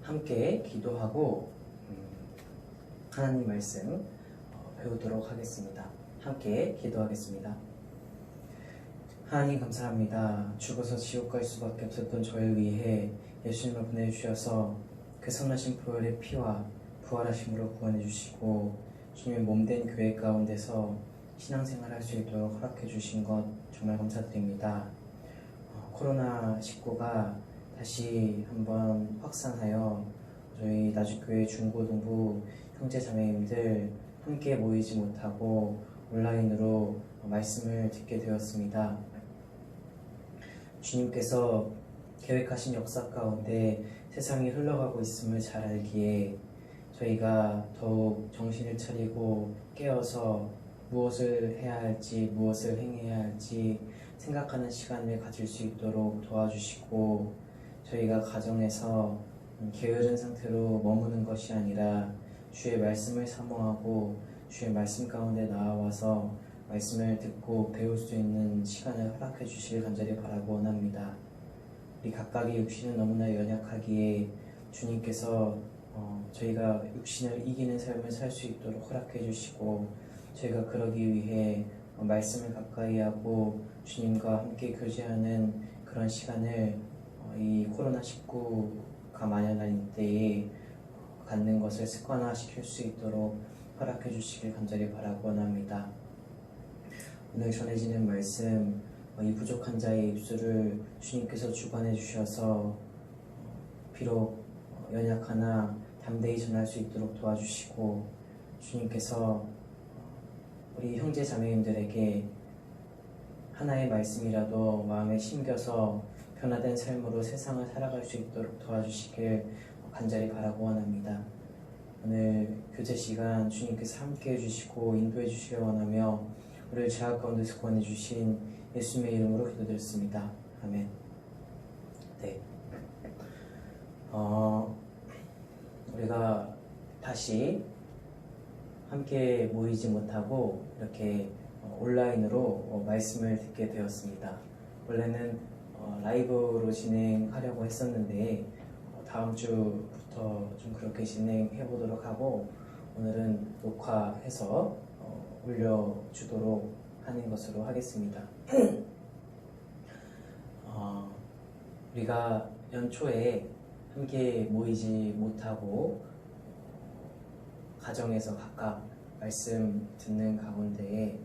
함께 기도하고 하나님 말씀 배우도록 하겠습니다. 함께 기도하겠습니다. 하나님 감사합니다. 죽어서 지옥 갈 수밖에 없었던 저를 위해 예수님을 보내주셔서 그 선하신 보혈의 피와 부활하심으로 구원해 주시고 주님의 몸된 교회 가운데서 신앙생활 할 수 있도록 허락해 주신 것 정말 감사드립니다. 코로나19가 다시 한번 확산하여 저희 나주교회 중고등부 형제자매님들 함께 모이지 못하고 온라인으로 말씀을 듣게 되었습니다. 주님께서 계획하신 역사 가운데 세상이 흘러가고 있음을 잘 알기에 저희가 더욱 정신을 차리고 깨어서 무엇을 해야 할지, 무엇을 행해야 할지 생각하는 시간을 가질 수 있도록 도와주시고 저희가 가정에서 게으른 상태로 머무는 것이 아니라 주의 말씀을 사모하고 주의 말씀 가운데 나와서 말씀을 듣고 배울 수 있는 시간을 허락해 주시길 간절히 바라고 원합니다. 우리 각각의 육신은 너무나 연약하기에 주님께서 저희가 육신을 이기는 삶을 살 수 있도록 허락해 주시고 저희가 그러기 위해 말씀을 가까이 하고 주님과 함께 교제하는 그런 시간을 이 코로나19가 만연한 때에 갖는 것을 습관화시킬 수 있도록 허락해 주시길 간절히 바라고 원합니다. 오늘 전해지는 말씀, 이 부족한 자의 입술을 주님께서 주관해 주셔서 비록 연약하나 담대히 전할 수 있도록 도와주시고 주님께서 우리 형제 자매님들에게 하나의 말씀이라도 마음에 심겨서 변화된 삶으로 세상을 살아갈 수 있도록 도와주시길 간절히 바라고 원합니다. 오늘 교제 시간 주님께서 함께 해주시고 인도해 주시길 원하며 우리를 죄악 가운데서 구원해 주신 예수님의 이름으로 기도드렸습니다. 아멘. 네. 우리가 다시 함께 모이지 못하고 이렇게 온라인으로 말씀을 듣게 되었습니다. 원래는 라이브로 진행하려고 했었는데 다음 주부터 좀 그렇게 진행해 보도록 하고 오늘은 녹화해서 올려주도록 하는 것으로 하겠습니다. 우리가 연초에 함께 모이지 못하고 가정에서 각각 말씀 듣는 가운데에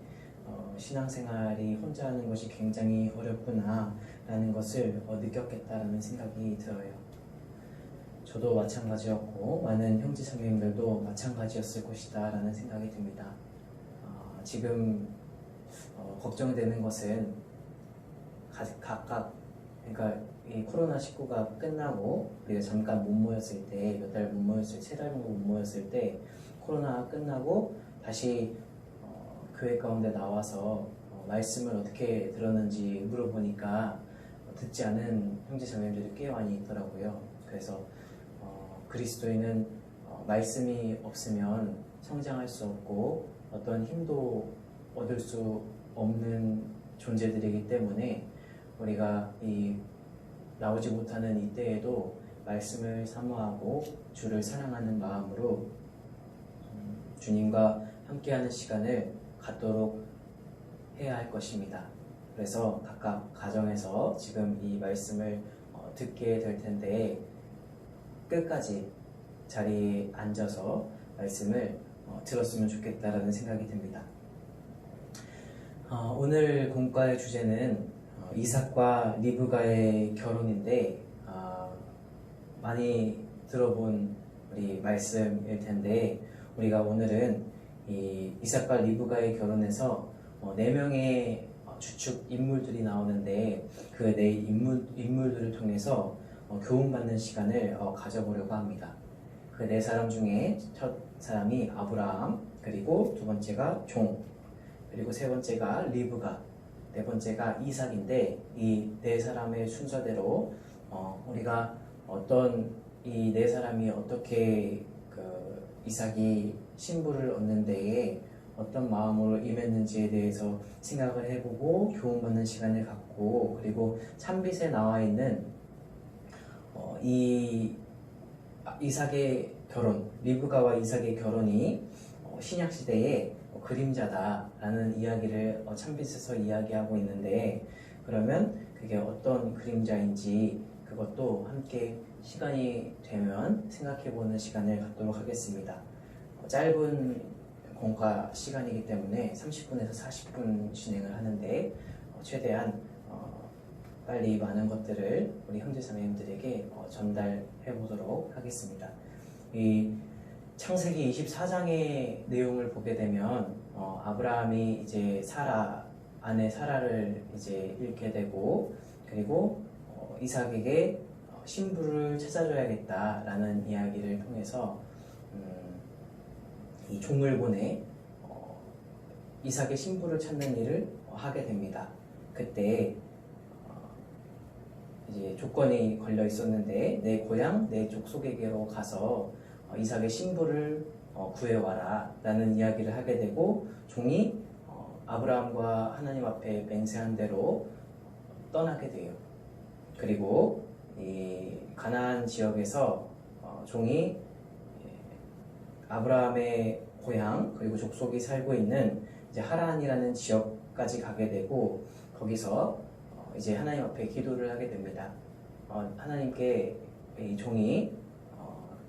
신앙생활이 혼자 하는 것이 굉장히 어렵구나 라는 것을 느꼈겠다라는 생각이 들어요. 저도 마찬가지였고 많은 형제자매님들도 마찬가지였을 것이다 라는 생각이 듭니다. 지금 걱정되는 것은 각각 그러니까 이 코로나19가 끝나고 우리가 잠깐 못 모였을 때 몇 달 못 모였을 때 세 달 정도 못 모였을 때 코로나 끝나고 다시 교회 가운데 나와서 말씀을 어떻게 들었는지 물어보니까 듣지 않은 형제자매님들이 꽤 많이 있더라고요. 그래서 그리스도인은 말씀이 없으면 성장할 수 없고 어떤 힘도 얻을 수 없는 존재들이기 때문에 우리가 이 나오지 못하는 이때에도 말씀을 사모하고 주를 사랑하는 마음으로 주님과 함께하는 시간을 갖도록 해야 할 것입니다. 그래서 각각 가정에서 지금 이 말씀을 듣게 될 텐데 끝까지 자리에 앉아서 말씀을 들었으면 좋겠다라는 생각이 듭니다. 오늘 공과의 주제는 이삭과 리브가의 결혼인데 많이 들어본 우리 말씀일 텐데 우리가 오늘은 이 이삭과 리브가의 결혼에서 4명의 주축 인물들이 나오는데 그 4인물들을 통해서 교훈받는 시간을 가져보려고 합니다. 그 4사람 중에 첫 사람이 아브라함, 그리고 두 번째가 종, 그리고 세 번째가 리브가, 네 번째가 이삭인데 이 4사람의 순서대로 우리가 어떤 이 4사람이 어떻게 이삭이 신부를 얻는 데에 어떤 마음으로 임했는지에 대해서 생각을 해보고 교훈받는 시간을 갖고 그리고 참빛에 나와 있는 이 이삭의 결혼, 리브가와 이삭의 결혼이 신약 시대의 그림자다라는 이야기를 참빛에서 이야기하고 있는데, 그러면 그게 어떤 그림자인지 그것도 함께 시간이 되면 생각해보는 시간을 갖도록 하겠습니다. 짧은 공과 시간이기 때문에 30분에서 40분 진행을 하는데 최대한 빨리 많은 것들을 우리 형제자매님들에게 전달해 보도록 하겠습니다. 이 창세기 24장의 내용을 보게 되면 아브라함이 이제 아내 사라를 이제 잃게 되고, 그리고 이삭에게 신부를 찾아줘야겠다라는 이야기를 통해서 이 종을 보내 이삭의 신부를 찾는 일을 하게 됩니다. 그때 이제 조건이 걸려 있었는데, 내 고향, 내 족속에게로 가서 이삭의 신부를 구해와라 라는 이야기를 하게 되고, 종이 아브라함과 하나님 앞에 맹세한 대로 떠나게 돼요. 그리고 이 가나안 지역에서 종이 아브라함의 고향 그리고 족속이 살고 있는 이제 하란이라는 지역까지 가게 되고, 거기서 이제 하나님 앞에 기도를 하게 됩니다. 하나님께 이 종이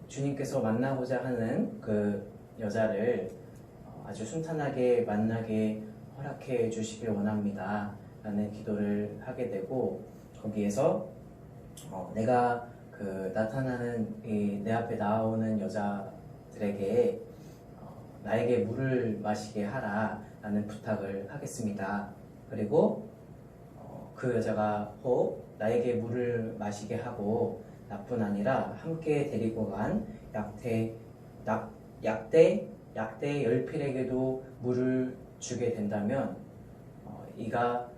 주님께서 만나고자 하는 그 여자를 아주 순탄하게 만나게 허락해 주시길 원합니다 라는 기도를 하게 되고, 거기에서 내가 그 나타나는 내 앞에 나오는 여자들에게 나에게 물을 마시게 하라 라는 부탁을 하겠습니다. 그리고 그 여자가 혹 나에게 물을 마시게 하고 나뿐 아니라 함께 데리고 간 약대 10필에게도 물을 주게 된다면 이가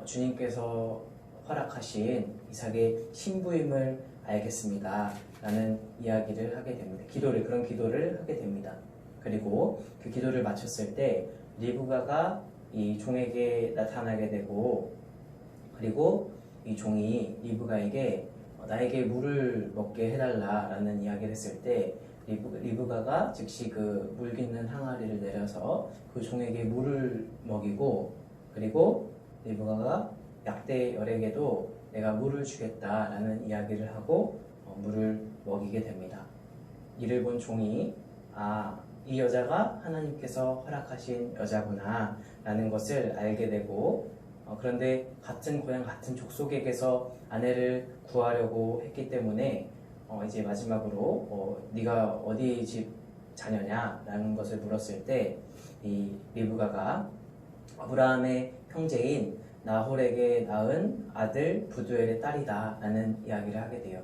주님께서 허락하신 이삭의 신부임을 알겠습니다 라는 이야기를 하게 됩니다. 그런 기도를 하게 됩니다. 그리고 그 기도를 마쳤을 때 리브가가 이 종에게 나타나게 되고, 그리고 이 종이 리브가에게 나에게 물을 먹게 해달라 라는 이야기를 했을 때 리브가가 즉시 그 물 깃는 항아리를 내려서 그 종에게 물을 먹이고, 그리고 리브가가 약대 열에게도 내가 물을 주겠다 라는 이야기를 하고 물을 먹이게 됩니다. 이를 본 종이 이 여자가 하나님께서 허락하신 여자구나 라는 것을 알게 되고, 그런데 같은 고향 같은 족속에게서 아내를 구하려고 했기 때문에 이제 마지막으로 네가 어디 집 자녀냐 라는 것을 물었을 때 이 리브가가 아브라함의 형제인 나홀에게 낳은 아들 부두엘의 딸이다 라는 이야기를 하게 돼요.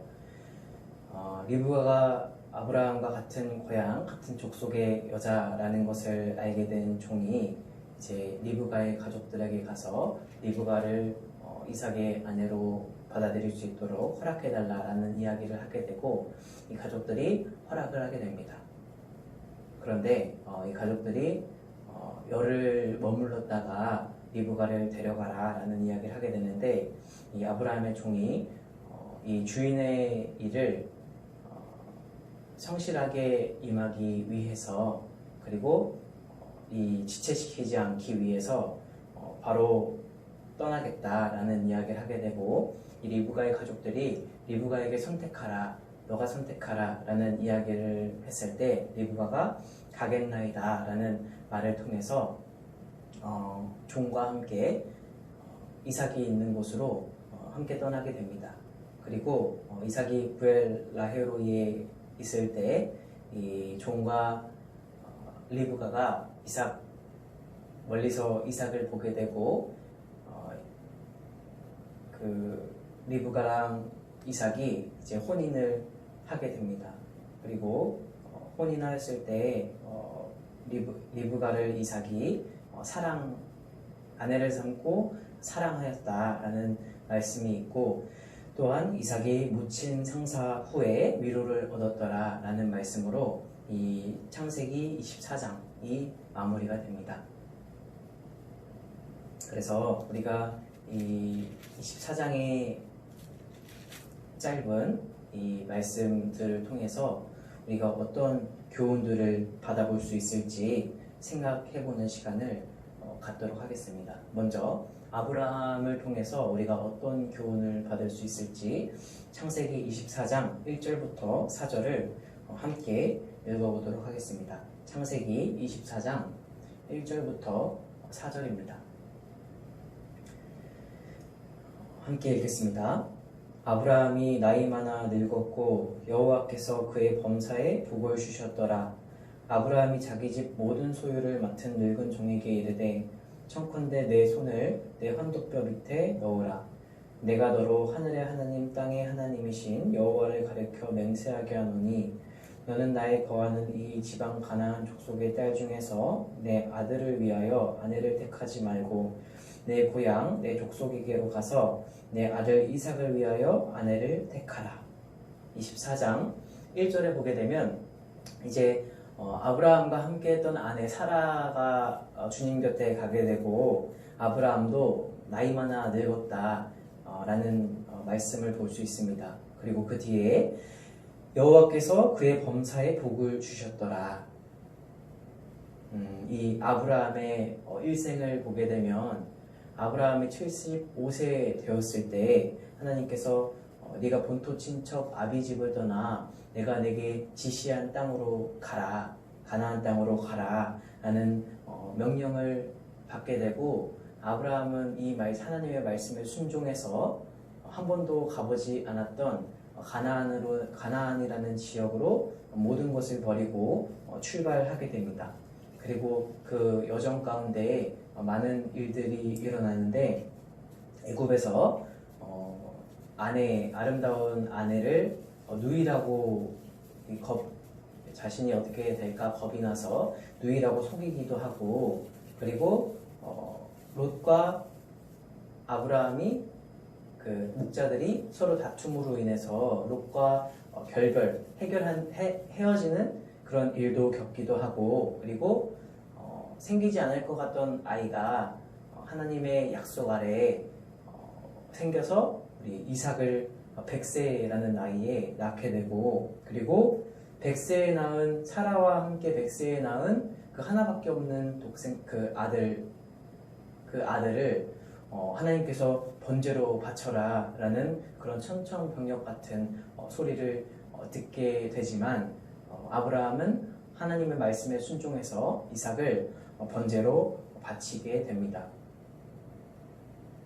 리브가가 아브라함과 같은 고향 같은 족속의 여자라는 것을 알게 된 종이 이제 리브가의 가족들에게 가서 리브가를 이삭의 아내로 받아들일 수 있도록 허락해달라라는 이야기를 하게 되고, 이 가족들이 허락을 하게 됩니다. 그런데 이 가족들이 열흘 머물렀다가 리브가를 데려가라 라는 이야기를 하게 되는데, 이 아브라함의 종이 이 주인의 일을 성실하게 임하기 위해서, 그리고 이 지체시키지 않기 위해서 바로 떠나겠다라는 이야기를 하게 되고, 이 리브가의 가족들이 리브가에게 너가 선택하라 라는 이야기를 했을 때 리브가가 가겠나이다 라는 말을 통해서 종과 함께 이삭이 있는 곳으로 함께 떠나게 됩니다. 그리고 이삭이 부엘라헤로이에 있을 때 이 종과 리브가가 멀리서 이삭을 보게 되고, 그 리브가랑 이삭이 이제 혼인을 하게 됩니다. 그리고 혼인하였을 때 리브가를 이삭이 아내를 삼고 사랑하였다라는 말씀이 있고, 또한 이삭이 묻힌 상사 후에 위로를 얻었더라 라는 말씀으로 이 창세기 24장이 마무리가 됩니다. 그래서 우리가 이 24장의 짧은 이 말씀들을 통해서 우리가 어떤 교훈들을 받아볼 수 있을지 생각해보는 시간을 갖도록 하겠습니다. 먼저 아브라함을 통해서 우리가 어떤 교훈을 받을 수 있을지 창세기 24장 1절부터 4절을 함께 읽어보도록 하겠습니다. 창세기 24장 1절부터 4절입니다. 함께 읽겠습니다. 아브라함이 나이 많아 늙었고 여호와께서 그의 범사에 복을 주셨더라. 아브라함이 자기 집 모든 소유를 맡은 늙은 종에게 이르되 청컨대 내 손을 내 환도뼈 밑에 넣으라. 내가 너로 하늘의 하나님 땅의 하나님이신 여호와를 가리켜 맹세하게 하노니 너는 나의 거하는 이 지방 가나안 족속의 딸 중에서 내 아들을 위하여 아내를 택하지 말고 내 고향 내 족속에게로 가서 내 아들 이삭을 위하여 아내를 택하라. 24장 1절에 보게 되면 이제 아브라함과 함께 했던 아내 사라가 주님 곁에 가게 되고 아브라함도 나이 많아 늙었다 라는 말씀을 볼 수 있습니다. 그리고 그 뒤에 여호와께서 그의 범사에 복을 주셨더라. 이 아브라함의 일생을 보게 되면 아브라함이 75세 되었을 때 하나님께서 네가 본토 친척 아비집을 떠나 내가 내게 지시한 땅으로 가라, 가나안 땅으로 가라 라는 명령을 받게 되고 아브라함은 이 하나님의 말씀에 순종해서 한 번도 가보지 않았던 가나안이라는 지역으로 모든 것을 버리고 출발하게 됩니다. 그리고 그 여정 가운데 많은 일들이 일어나는데 애굽에서 아름다운 아내를 누이라고 자신이 어떻게 될까 겁이 나서 누이라고 속이기도 하고 그리고 롯과 아브라함이 그 목자들이 서로 다툼으로 인해서 롯과 헤어지는 그런 일도 겪기도 하고 그리고 생기지 않을 것 같던 아이가 하나님의 약속 아래 생겨서 우리 이삭을 100세라는 나이에 낳게 되고 그리고 100세에 낳은 사라와 함께 100세에 낳은 그 하나밖에 없는 독생 그 아들을 하나님께서 번제로 바쳐라 라는 그런 천천병력 같은 소리를 듣게 되지만 아브라함은 하나님의 말씀에 순종해서 이삭을 번제로 바치게 됩니다.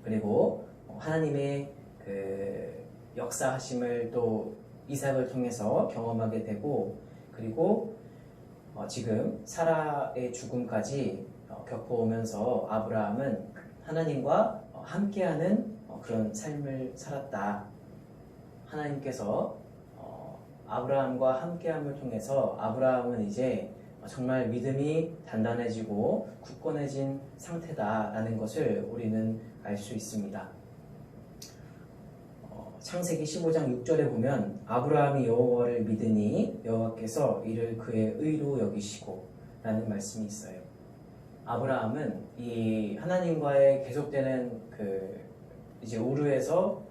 그리고 하나님의 그 역사하심을 또 이삭을 통해서 경험하게 되고 그리고 지금 사라의 죽음까지 겪어오면서 아브라함은 하나님과 함께하는 그런 삶을 살았다. 하나님께서 아브라함과 함께함을 통해서 아브라함은 이제 정말 믿음이 단단해지고 굳건해진 상태다라는 것을 우리는 알 수 있습니다. 창세기 15장 6절에 보면 아브라함이 여호와를 믿으니 여호와께서 이를 그의 의로 여기시고 라는 말씀이 있어요. 아브라함은 이 하나님과의 계속되는 이제 우르에서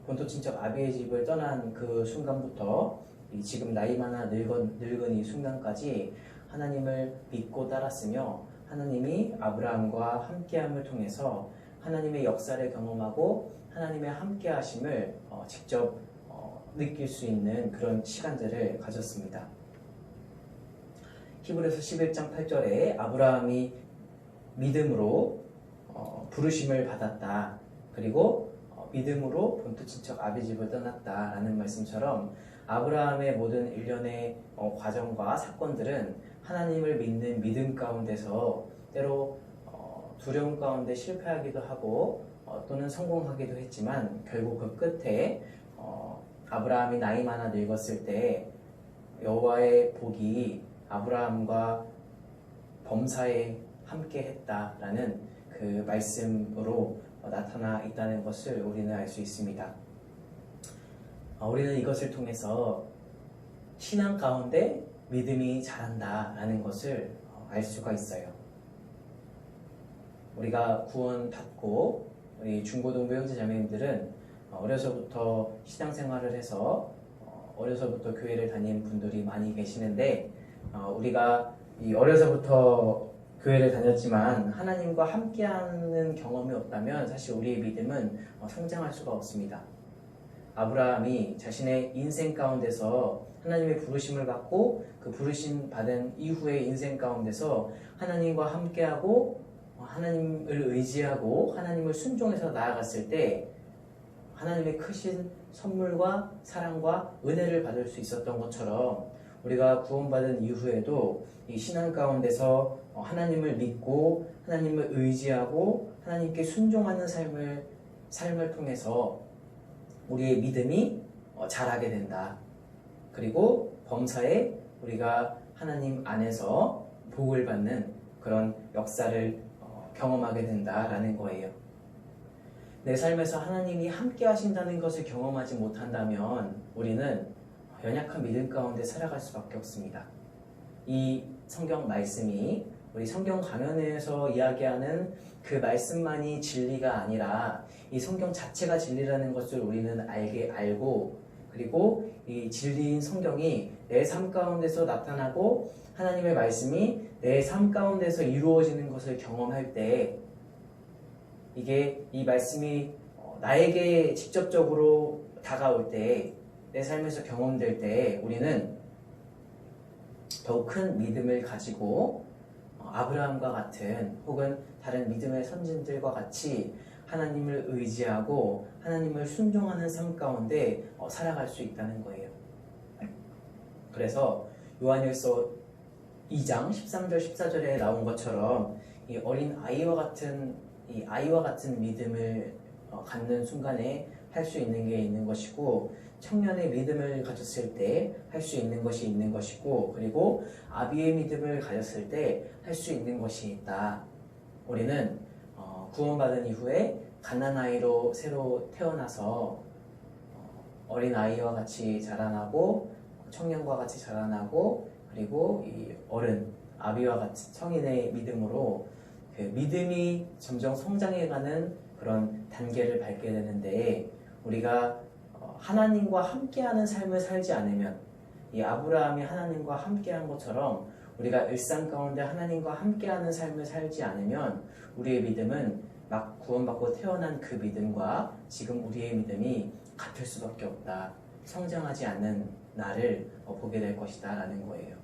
본토 친척 아비의 집을 떠난 그 순간부터 지금 나이 많아 늙은 이 순간까지 하나님을 믿고 따랐으며 하나님이 아브라함과 함께함을 통해서 하나님의 역사를 경험하고 하나님의 함께하심을 직접 느낄 수 있는 그런 시간들을 가졌습니다. 히브리서 11장 8절에 아브라함이 믿음으로 부르심을 받았다. 그리고 믿음으로 본토 친척 아비 집을 떠났다라는 말씀처럼 아브라함의 모든 일련의 과정과 사건들은 하나님을 믿는 믿음 가운데서 때로 두려움 가운데 실패하기도 하고 또는 성공하기도 했지만 결국 그 끝에 아브라함이 나이 많아 늙었을 때 여호와의 복이 아브라함과 범사에 함께 했다라는 그 말씀으로 나타나 있다는 것을 우리는 알 수 있습니다. 우리는 이것을 통해서 신앙 가운데 믿음이 자란다라는 것을 알 수가 있어요. 우리가 구원받고 우리 중고등부 형제자매님들은 어려서부터 신앙생활을 해서 어려서부터 교회를 다니는 분들이 많이 계시는데 우리가 어려서부터 교회를 다녔지만 하나님과 함께하는 경험이 없다면 사실 우리의 믿음은 성장할 수가 없습니다. 아브라함이 자신의 인생 가운데서 하나님의 부르심을 받고 그 부르심 받은 이후의 인생 가운데서 하나님과 함께하고 하나님을 의지하고 하나님을 순종해서 나아갔을 때 하나님의 크신 선물과 사랑과 은혜를 받을 수 있었던 것처럼 우리가 구원받은 이후에도 이 신앙 가운데서 하나님을 믿고 하나님을 의지하고 하나님께 순종하는 삶을 통해서 우리의 믿음이 자라게 된다. 그리고 범사에 우리가 하나님 안에서 복을 받는 그런 역사를 경험하게 된다라는 거예요. 내 삶에서 하나님이 함께 하신다는 것을 경험하지 못한다면 우리는 연약한 믿음 가운데 살아갈 수밖에 없습니다. 이 성경 말씀이 우리 성경 강연에서 이야기하는 그 말씀만이 진리가 아니라 이 성경 자체가 진리라는 것을 우리는 알고 그리고 이 진리인 성경이 내 삶 가운데서 나타나고 하나님의 말씀이 내 삶 가운데서 이루어지는 것을 경험할 때 이 말씀이 나에게 직접적으로 다가올 때 내 삶에서 경험될 때 우리는 더욱 큰 믿음을 가지고 아브라함과 같은 혹은 다른 믿음의 선진들과 같이 하나님을 의지하고 하나님을 순종하는 삶 가운데 살아갈 수 있다는 거예요. 그래서 요한일서 2장 13절 14절에 나온 것처럼 이 어린 아이와 같은 믿음을 갖는 순간에 할 수 있는 게 있는 것이고 청년의 믿음을 가졌을 때 할 수 있는 것이 있는 것이고 그리고 아비의 믿음을 가졌을 때 할 수 있는 것이 있다. 우리는 구원받은 이후에 갓난아이로 새로 태어나서 어린아이와 같이 자라나고 청년과 같이 자라나고 그리고 이 어른, 아비와 같이 성인의 믿음으로 그 믿음이 점점 성장해가는 그런 단계를 밟게 되는데 우리가 하나님과 함께하는 삶을 살지 않으면 이 아브라함이 하나님과 함께한 것처럼 우리가 일상 가운데 하나님과 함께하는 삶을 살지 않으면 우리의 믿음은 막 구원받고 태어난 그 믿음과 지금 우리의 믿음이 같을 수밖에 없다. 성장하지 않는 나를 보게 될 것이다 라는 거예요.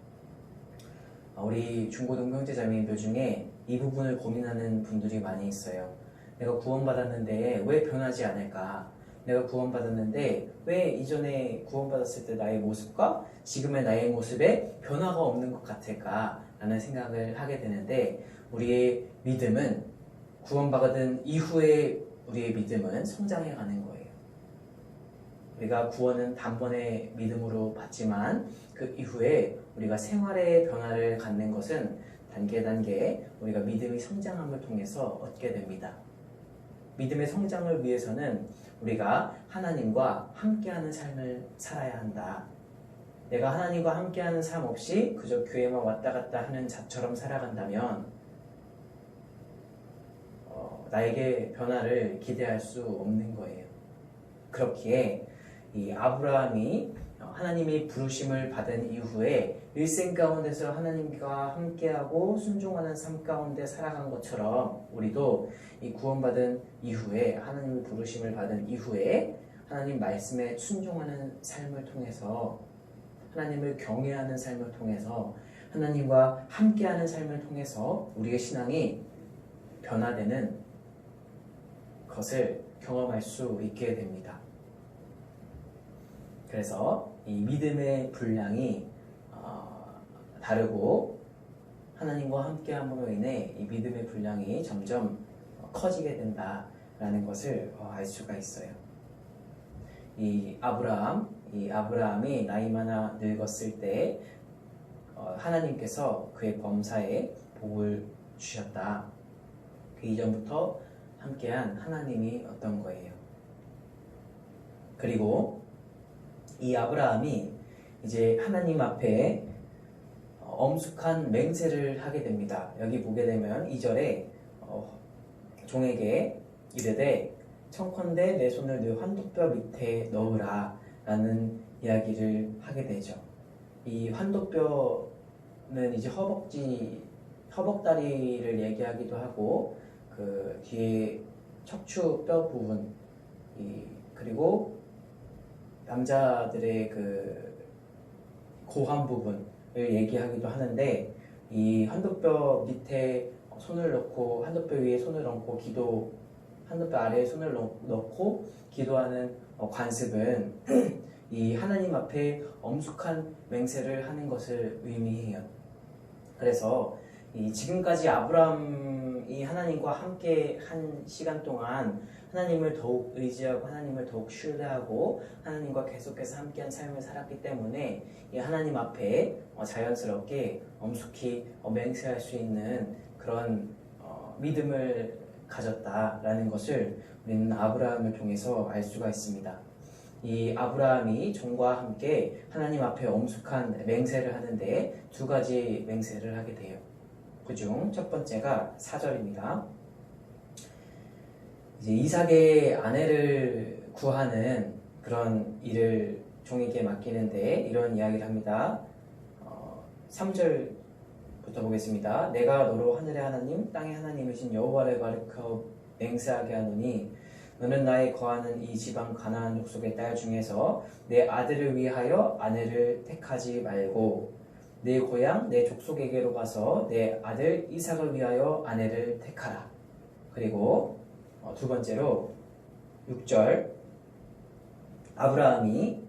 우리 중고등 형제자매님들 중에 이 부분을 고민하는 분들이 많이 있어요. 내가 구원받았는데 왜 변하지 않을까? 내가 구원받았는데 왜 이전에 구원받았을 때 나의 모습과 지금의 나의 모습에 변화가 없는 것 같을까? 라는 생각을 하게 되는데 우리의 믿음은 구원받은 이후에 우리의 믿음은 성장해가는 거예요. 우리가 구원은 단번에 믿음으로 받지만 그 이후에 우리가 생활의 변화를 갖는 것은 단계 우리가 믿음의 성장함을 통해서 얻게 됩니다. 믿음의 성장을 위해서는 우리가 하나님과 함께하는 삶을 살아야 한다. 내가 하나님과 함께하는 삶 없이 그저 교회만 왔다 갔다 하는 자처럼 살아간다면 나에게 변화를 기대할 수 없는 거예요. 그렇기에 이 아브라함이 하나님이 부르심을 받은 이후에 일생 가운데서 하나님과 함께하고 순종하는 삶 가운데 살아간 것처럼 우리도 이 구원받은 이후에 하나님의 부르심을 받은 이후에 하나님 말씀에 순종하는 삶을 통해서 하나님을 경외하는 삶을 통해서 하나님과 함께하는 삶을 통해서 우리의 신앙이 변화되는 것을 경험할 수 있게 됩니다. 그래서 이 믿음의 분량이 다르고 하나님과 함께함으로 인해 이 믿음의 분량이 점점 커지게 된다라는 것을 알 수가 있어요. 이 아브라함이 나이 많아 늙었을 때 하나님께서 그의 범사에 복을 주셨다. 그 이전부터 함께한 하나님이 어떤 거예요. 그리고 이 아브라함이 이제 하나님 앞에 엄숙한 맹세를 하게 됩니다. 여기 보게 되면 2절에 종에게 이르되 청컨대 내 손을 네 환도뼈 밑에 넣으라 라는 이야기를 하게 되죠. 이 환도뼈는 이제 허벅다리를 얘기하기도 하고 그 뒤에 척추뼈 부분 그리고 남자들의 그 고환 부분을 얘기하기도 하는데 이 환도뼈 밑에 손을 넣고 환도뼈 위에 손을 얹고 환도뼈 아래에 손을 넣고 기도하는 관습은 이 하나님 앞에 엄숙한 맹세를 하는 것을 의미해요. 그래서 지금까지 아브라함이 하나님과 함께 한 시간 동안 하나님을 더욱 의지하고 하나님을 더욱 신뢰하고 하나님과 계속해서 함께한 삶을 살았기 때문에 이 하나님 앞에 자연스럽게 엄숙히 맹세할 수 있는 그런 믿음을 가졌다라는 것을 우리는 아브라함을 통해서 알 수가 있습니다. 이 아브라함이 종과 함께 하나님 앞에 엄숙한 맹세를 하는데 두 가지 맹세를 하게 돼요. 그중 첫 번째가 4절입니다. 이제 이삭의 아내를 구하는 그런 일을 종에게 맡기는데 이런 이야기를 합니다. 3절부터 보겠습니다. 내가 너로 하늘의 하나님 땅의 하나님이신 여호와를 가르쳐 맹세하게 하노니 너는 나의 거하는 이 지방 가나안 족속의 딸 중에서 내 아들을 위하여 아내를 택하지 말고 내 고향 내 족속에게로 가서 내 아들 이삭을 위하여 아내를 택하라. 그리고 두 번째로 6절 아브라함이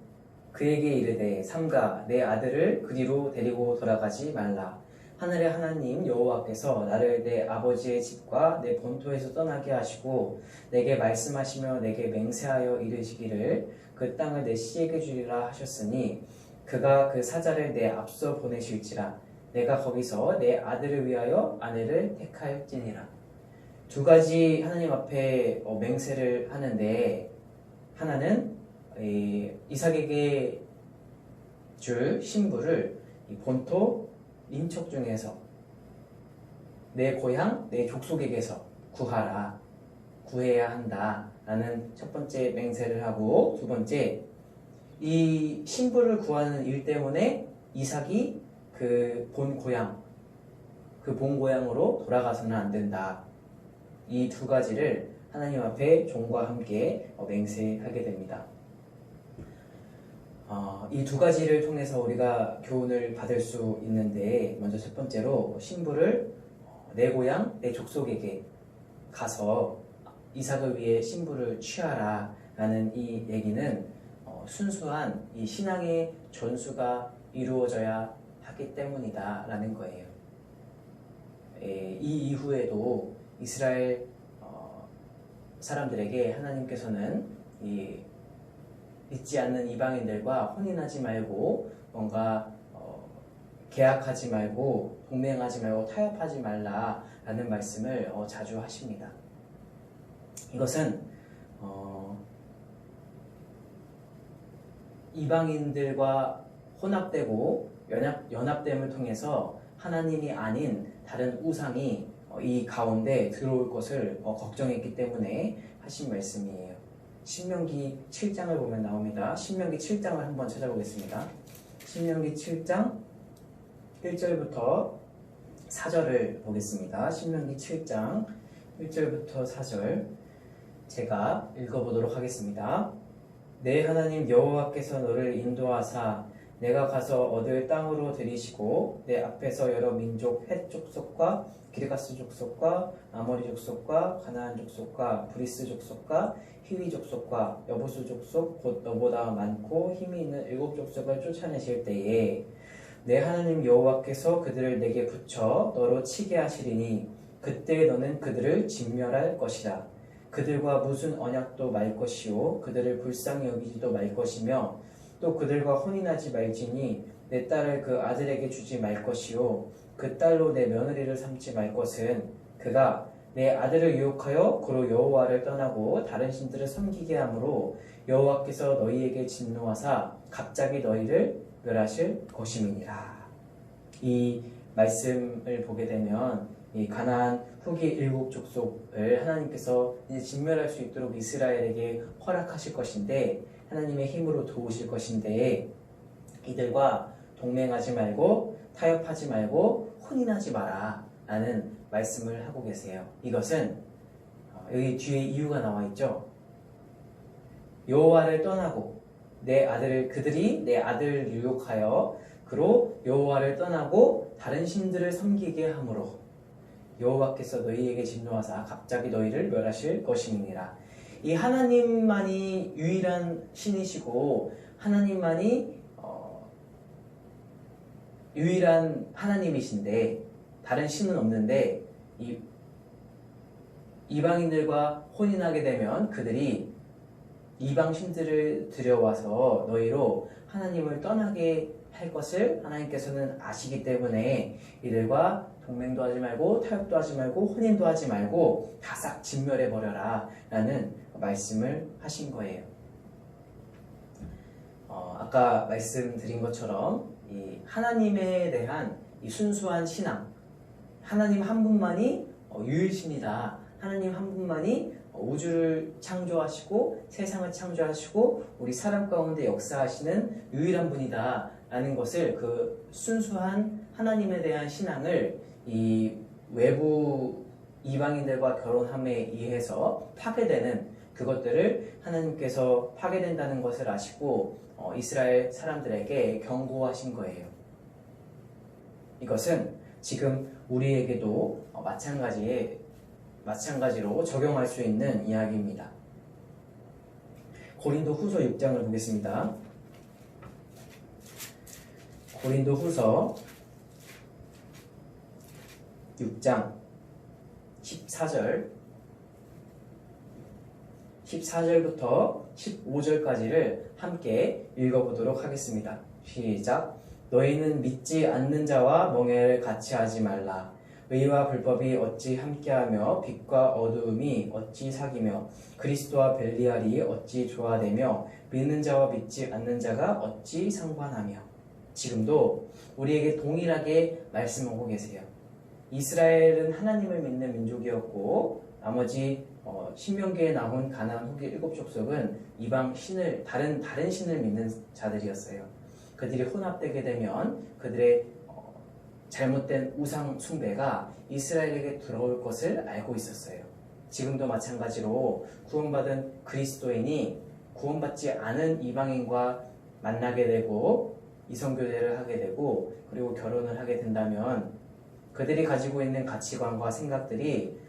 그에게 이르되 삼가 내 아들을 그리로 데리고 돌아가지 말라. 하늘의 하나님 여호와께서 나를 내 아버지의 집과 내 본토에서 떠나게 하시고 내게 말씀하시며 내게 맹세하여 이르시기를 그 땅을 내 씨에게 주리라 하셨으니 그가 그 사자를 내 앞서 보내실지라 내가 거기서 내 아들을 위하여 아내를 택할지니라. 두 가지 하나님 앞에 맹세를 하는데 하나는 이삭에게 줄 신부를 본토 인척 중에서 내 고향 내 족속에게서 구해야 한다 라는 첫 번째 맹세를 하고 두 번째 이 신부를 구하는 일 때문에 이삭이 그 본 고향으로 돌아가서는 안 된다. 이 두 가지를 하나님 앞에 종과 함께 맹세하게 됩니다. 이 두 가지를 통해서 우리가 교훈을 받을 수 있는데 먼저 첫 번째로 신부를 내 고향 내 족속에게 가서 이삭을 위해 신부를 취하라 라는 이 얘기는 순수한 이 신앙의 전수가 이루어져야 하기 때문이다 라는 거예요. 이 이후에도 이스라엘 사람들에게 하나님께서는 믿지 않는 이방인들과 혼인하지 말고 뭔가 계약하지 말고 동맹하지 말고 타협하지 말라라는 말씀을 자주 하십니다. 이것은 이방인들과 혼합되고 연합됨을 통해서 하나님이 아닌 다른 우상이 이 가운데 들어올 것을 걱정했기 때문에 하신 말씀이에요. 신명기 7장을 보면 나옵니다. 신명기 7장을 한번 찾아보겠습니다. 신명기 7장 1절부터 4절을 보겠습니다. 신명기 7장 1절부터 4절 제가 읽어보도록 하겠습니다. 내 하나님 여호와께서 너를 인도하사 내가 가서 얻을 땅으로 들이시고 내 앞에서 여러 민족 헷 족속과 기르가스 족속과 아모리 족속과 가나안 족속과 브리스 족속과 히위 족속과 여부수 족속 곧 너보다 많고 힘이 있는 7 족속을 쫓아내실 때에 내 하나님 여호와께서 그들을 내게 붙여 너로 치게 하시리니 그때 너는 그들을 진멸할 것이라. 그들과 무슨 언약도 말 것이요 그들을 불쌍히 여기지도 말 것이며 또 그들과 혼인하지 말지니 내 딸을 그 아들에게 주지 말 것이요 그 딸로 내 며느리를 삼지 말 것은 그가 내 아들을 유혹하여 그로 여호와를 떠나고 다른 신들을 섬기게 하므로 여호와께서 너희에게 진노하사 갑자기 너희를 멸하실 것임이니라. 이 말씀을 보게 되면 이 가나안 후기 7 족속을 하나님께서 이제 진멸할 수 있도록 이스라엘에게 허락하실 것인데 하나님의 힘으로 도우실 것인데 이들과 동맹하지 말고 타협하지 말고 혼인하지 마라 라는 말씀을 하고 계세요. 이것은 여기 뒤에 이유가 나와 있죠. 여호와를 떠나고 그들이 내 아들을 유혹하여 그로 여호와를 떠나고 다른 신들을 섬기게 하므로 여호와께서 너희에게 진노하사 갑자기 너희를 멸하실 것이니라. 이 하나님만이 유일한 신이시고 하나님만이 유일한 하나님이신데 다른 신은 없는데 이방인들과 혼인하게 되면 그들이 이방 신들을 들여와서 너희로 하나님을 떠나게 할 것을 하나님께서는 아시기 때문에 이들과 동맹도 하지 말고 타협도 하지 말고 혼인도 하지 말고 다 싹 진멸해 버려라 라는 말씀을 하신 거예요. 아까 말씀드린 것처럼 이 하나님에 대한 이 순수한 신앙, 하나님 한 분만이 유일신이다. 하나님 한 분만이 우주를 창조하시고 세상을 창조하시고 우리 사람 가운데 역사하시는 유일한 분이다 라는 것을 그 순수한 하나님에 대한 신앙을 이 외부 이방인들과 결혼함에 의해서 파괴되는 그것들을 하나님께서 파괴된다는 것을 아시고 이스라엘 사람들에게 경고하신 거예요. 이것은 지금 우리에게도 마찬가지로 적용할 수 있는 이야기입니다. 고린도 후서 6장을 보겠습니다. 고린도 후서 6장 14절부터 15절까지를 함께 읽어보도록 하겠습니다. 시작. 너희는 믿지 않는 자와 멍에를 같이 하지 말라. 의와 불법이 어찌 함께하며 빛과 어두움이 어찌 사귀며 그리스도와 벨리알이 어찌 조화되며 믿는 자와 믿지 않는 자가 어찌 상관하며. 지금도 우리에게 동일하게 말씀하고 계세요. 이스라엘은 하나님을 믿는 민족이었고 나머지 신명기에 나온 가나안 후기 7족속은 이방 신을 다른 신을 믿는 자들이었어요. 그들이 혼합되게 되면 그들의 잘못된 우상 숭배가 이스라엘에게 들어올 것을 알고 있었어요. 지금도 마찬가지로 구원받은 그리스도인이 구원받지 않은 이방인과 만나게 되고 이성교제를 하게 되고 그리고 결혼을 하게 된다면 그들이 가지고 있는 가치관과 생각들이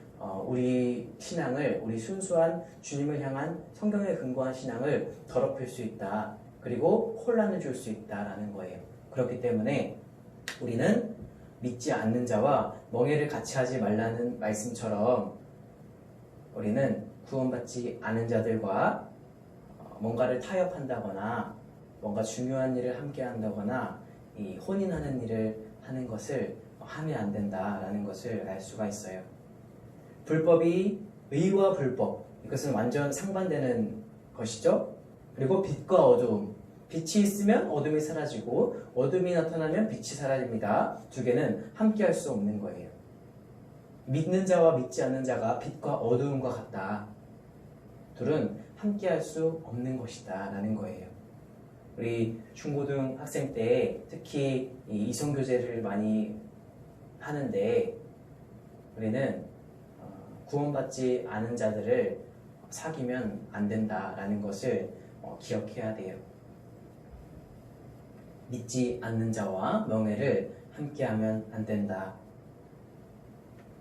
우리 신앙을, 우리 순수한 주님을 향한 성경에 근거한 신앙을 더럽힐 수 있다. 그리고 혼란을 줄 수 있다라는 거예요. 그렇기 때문에 우리는 믿지 않는 자와 멍에를 같이 하지 말라는 말씀처럼 우리는 구원받지 않은 자들과 뭔가를 타협한다거나 뭔가 중요한 일을 함께 한다거나 이 혼인하는 일을 하는 것을 하면 안 된다라는 것을 알 수가 있어요. 불법이 의와 불법, 이것은 완전 상반되는 것이죠. 그리고 빛과 어두움, 빛이 있으면 어둠이 사라지고 어둠이 나타나면 빛이 사라집니다. 두 개는 함께 할 수 없는 거예요. 믿는 자와 믿지 않는 자가 빛과 어두움과 같다. 둘은 함께 할 수 없는 것이다 라는 거예요. 우리 중고등 학생 때 특히 이성교제를 많이 하는데 우리는 구원받지 않은 자들을 사귀면 안 된다라는 것을 기억해야 돼요. 믿지 않는 자와 멍에를 함께하면 안 된다.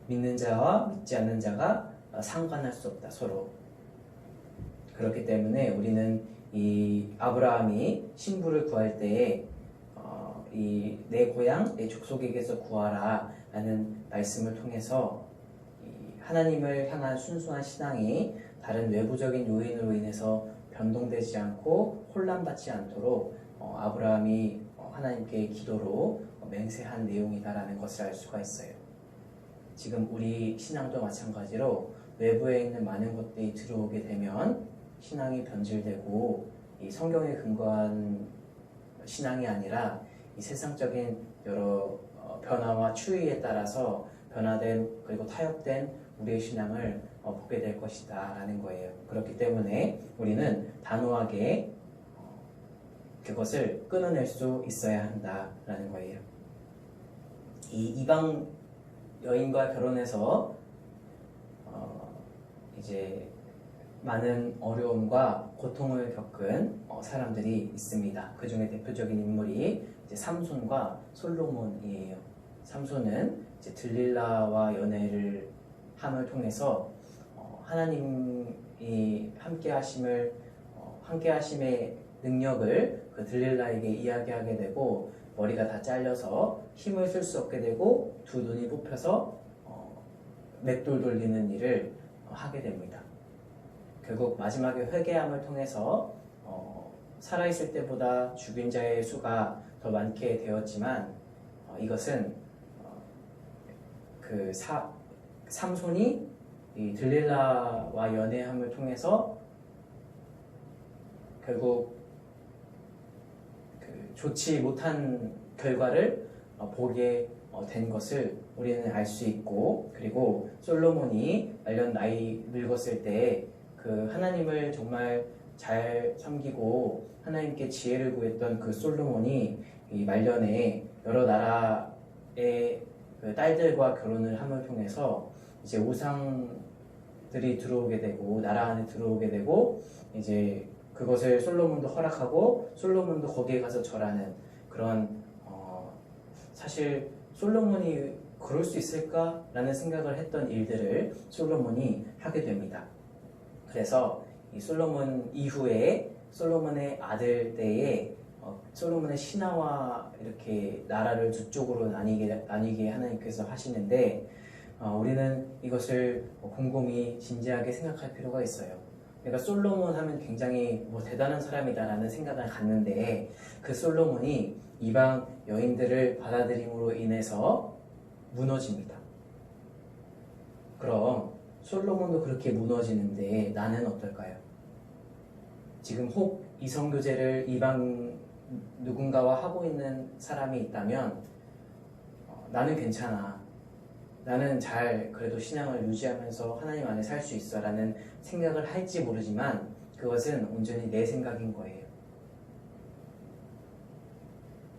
믿는 자와 믿지 않는 자가 상관할 수 없다, 서로. 그렇기 때문에 우리는 이 아브라함이 신부를 구할 때에 내 고향, 내 족속에게서 구하라 라는 말씀을 통해서 하나님을 향한 순수한 신앙이 다른 외부적인 요인으로 인해서 변동되지 않고 혼란받지 않도록 아브라함이 하나님께 기도로 맹세한 내용이다라는 것을 알 수가 있어요. 지금 우리 신앙도 마찬가지로 외부에 있는 많은 것들이 들어오게 되면 신앙이 변질되고 이 성경에 근거한 신앙이 아니라 이 세상적인 여러 변화와 추이에 따라서 변화된 그리고 타협된 우리의 신앙을 보게 될 것이다 라는 거예요. 그렇기 때문에 우리는 단호하게 그것을 끊어낼 수 있어야 한다라는 거예요. 이 이방 여인과 결혼해서 이제 많은 어려움과 고통을 겪은 사람들이 있습니다. 그 중에 대표적인 인물이 이제 삼손과 솔로몬이에요. 삼손은 이제 들릴라와 연애를 함을 통해서 하나님이 함께하심의 능력을 그 들릴라에게 이야기하게 되고 머리가 다 잘려서 힘을 쓸 수 없게 되고 두 눈이 뽑혀서 맷돌 돌리는 일을 하게 됩니다. 결국 마지막에 회개함을 통해서 살아있을 때보다 죽인 자의 수가 더 많게 되었지만 이것은 그 삼손이 이 들릴라와 연애함을 통해서 결국 그 좋지 못한 결과를 보게 된 것을 우리는 알 수 있고, 그리고 솔로몬이 말년 나이 늙었을 때 그 하나님을 정말 잘 섬기고 하나님께 지혜를 구했던 그 솔로몬이 이 말년에 여러 나라의 그 딸들과 결혼을 함을 통해서 이제 우상들이 들어오게 되고 나라 안에 들어오게 되고 이제 그것을 솔로몬도 허락하고 솔로몬도 거기에 가서 절하는 그런 사실 솔로몬이 그럴 수 있을까라는 생각을 했던 일들을 솔로몬이 하게 됩니다. 그래서 이 솔로몬 이후에 솔로몬의 아들 때에 솔로몬의 신하와 이렇게 나라를 두 쪽으로 나뉘게 하나님께서 하시는데 우리는 이것을 곰곰이 진지하게 생각할 필요가 있어요. 내가 솔로몬 하면 굉장히 대단한 사람이다라는 생각을 갖는데 그 솔로몬이 이방 여인들을 받아들임으로 인해서 무너집니다. 그럼 솔로몬도 그렇게 무너지는데 나는 어떨까요? 지금 혹 이성교제를 이방 누군가와 하고 있는 사람이 있다면 나는 괜찮아. 나는 잘 그래도 신앙을 유지하면서 하나님 안에 살 수 있어 라는 생각을 할지 모르지만 그것은 온전히 내 생각인 거예요.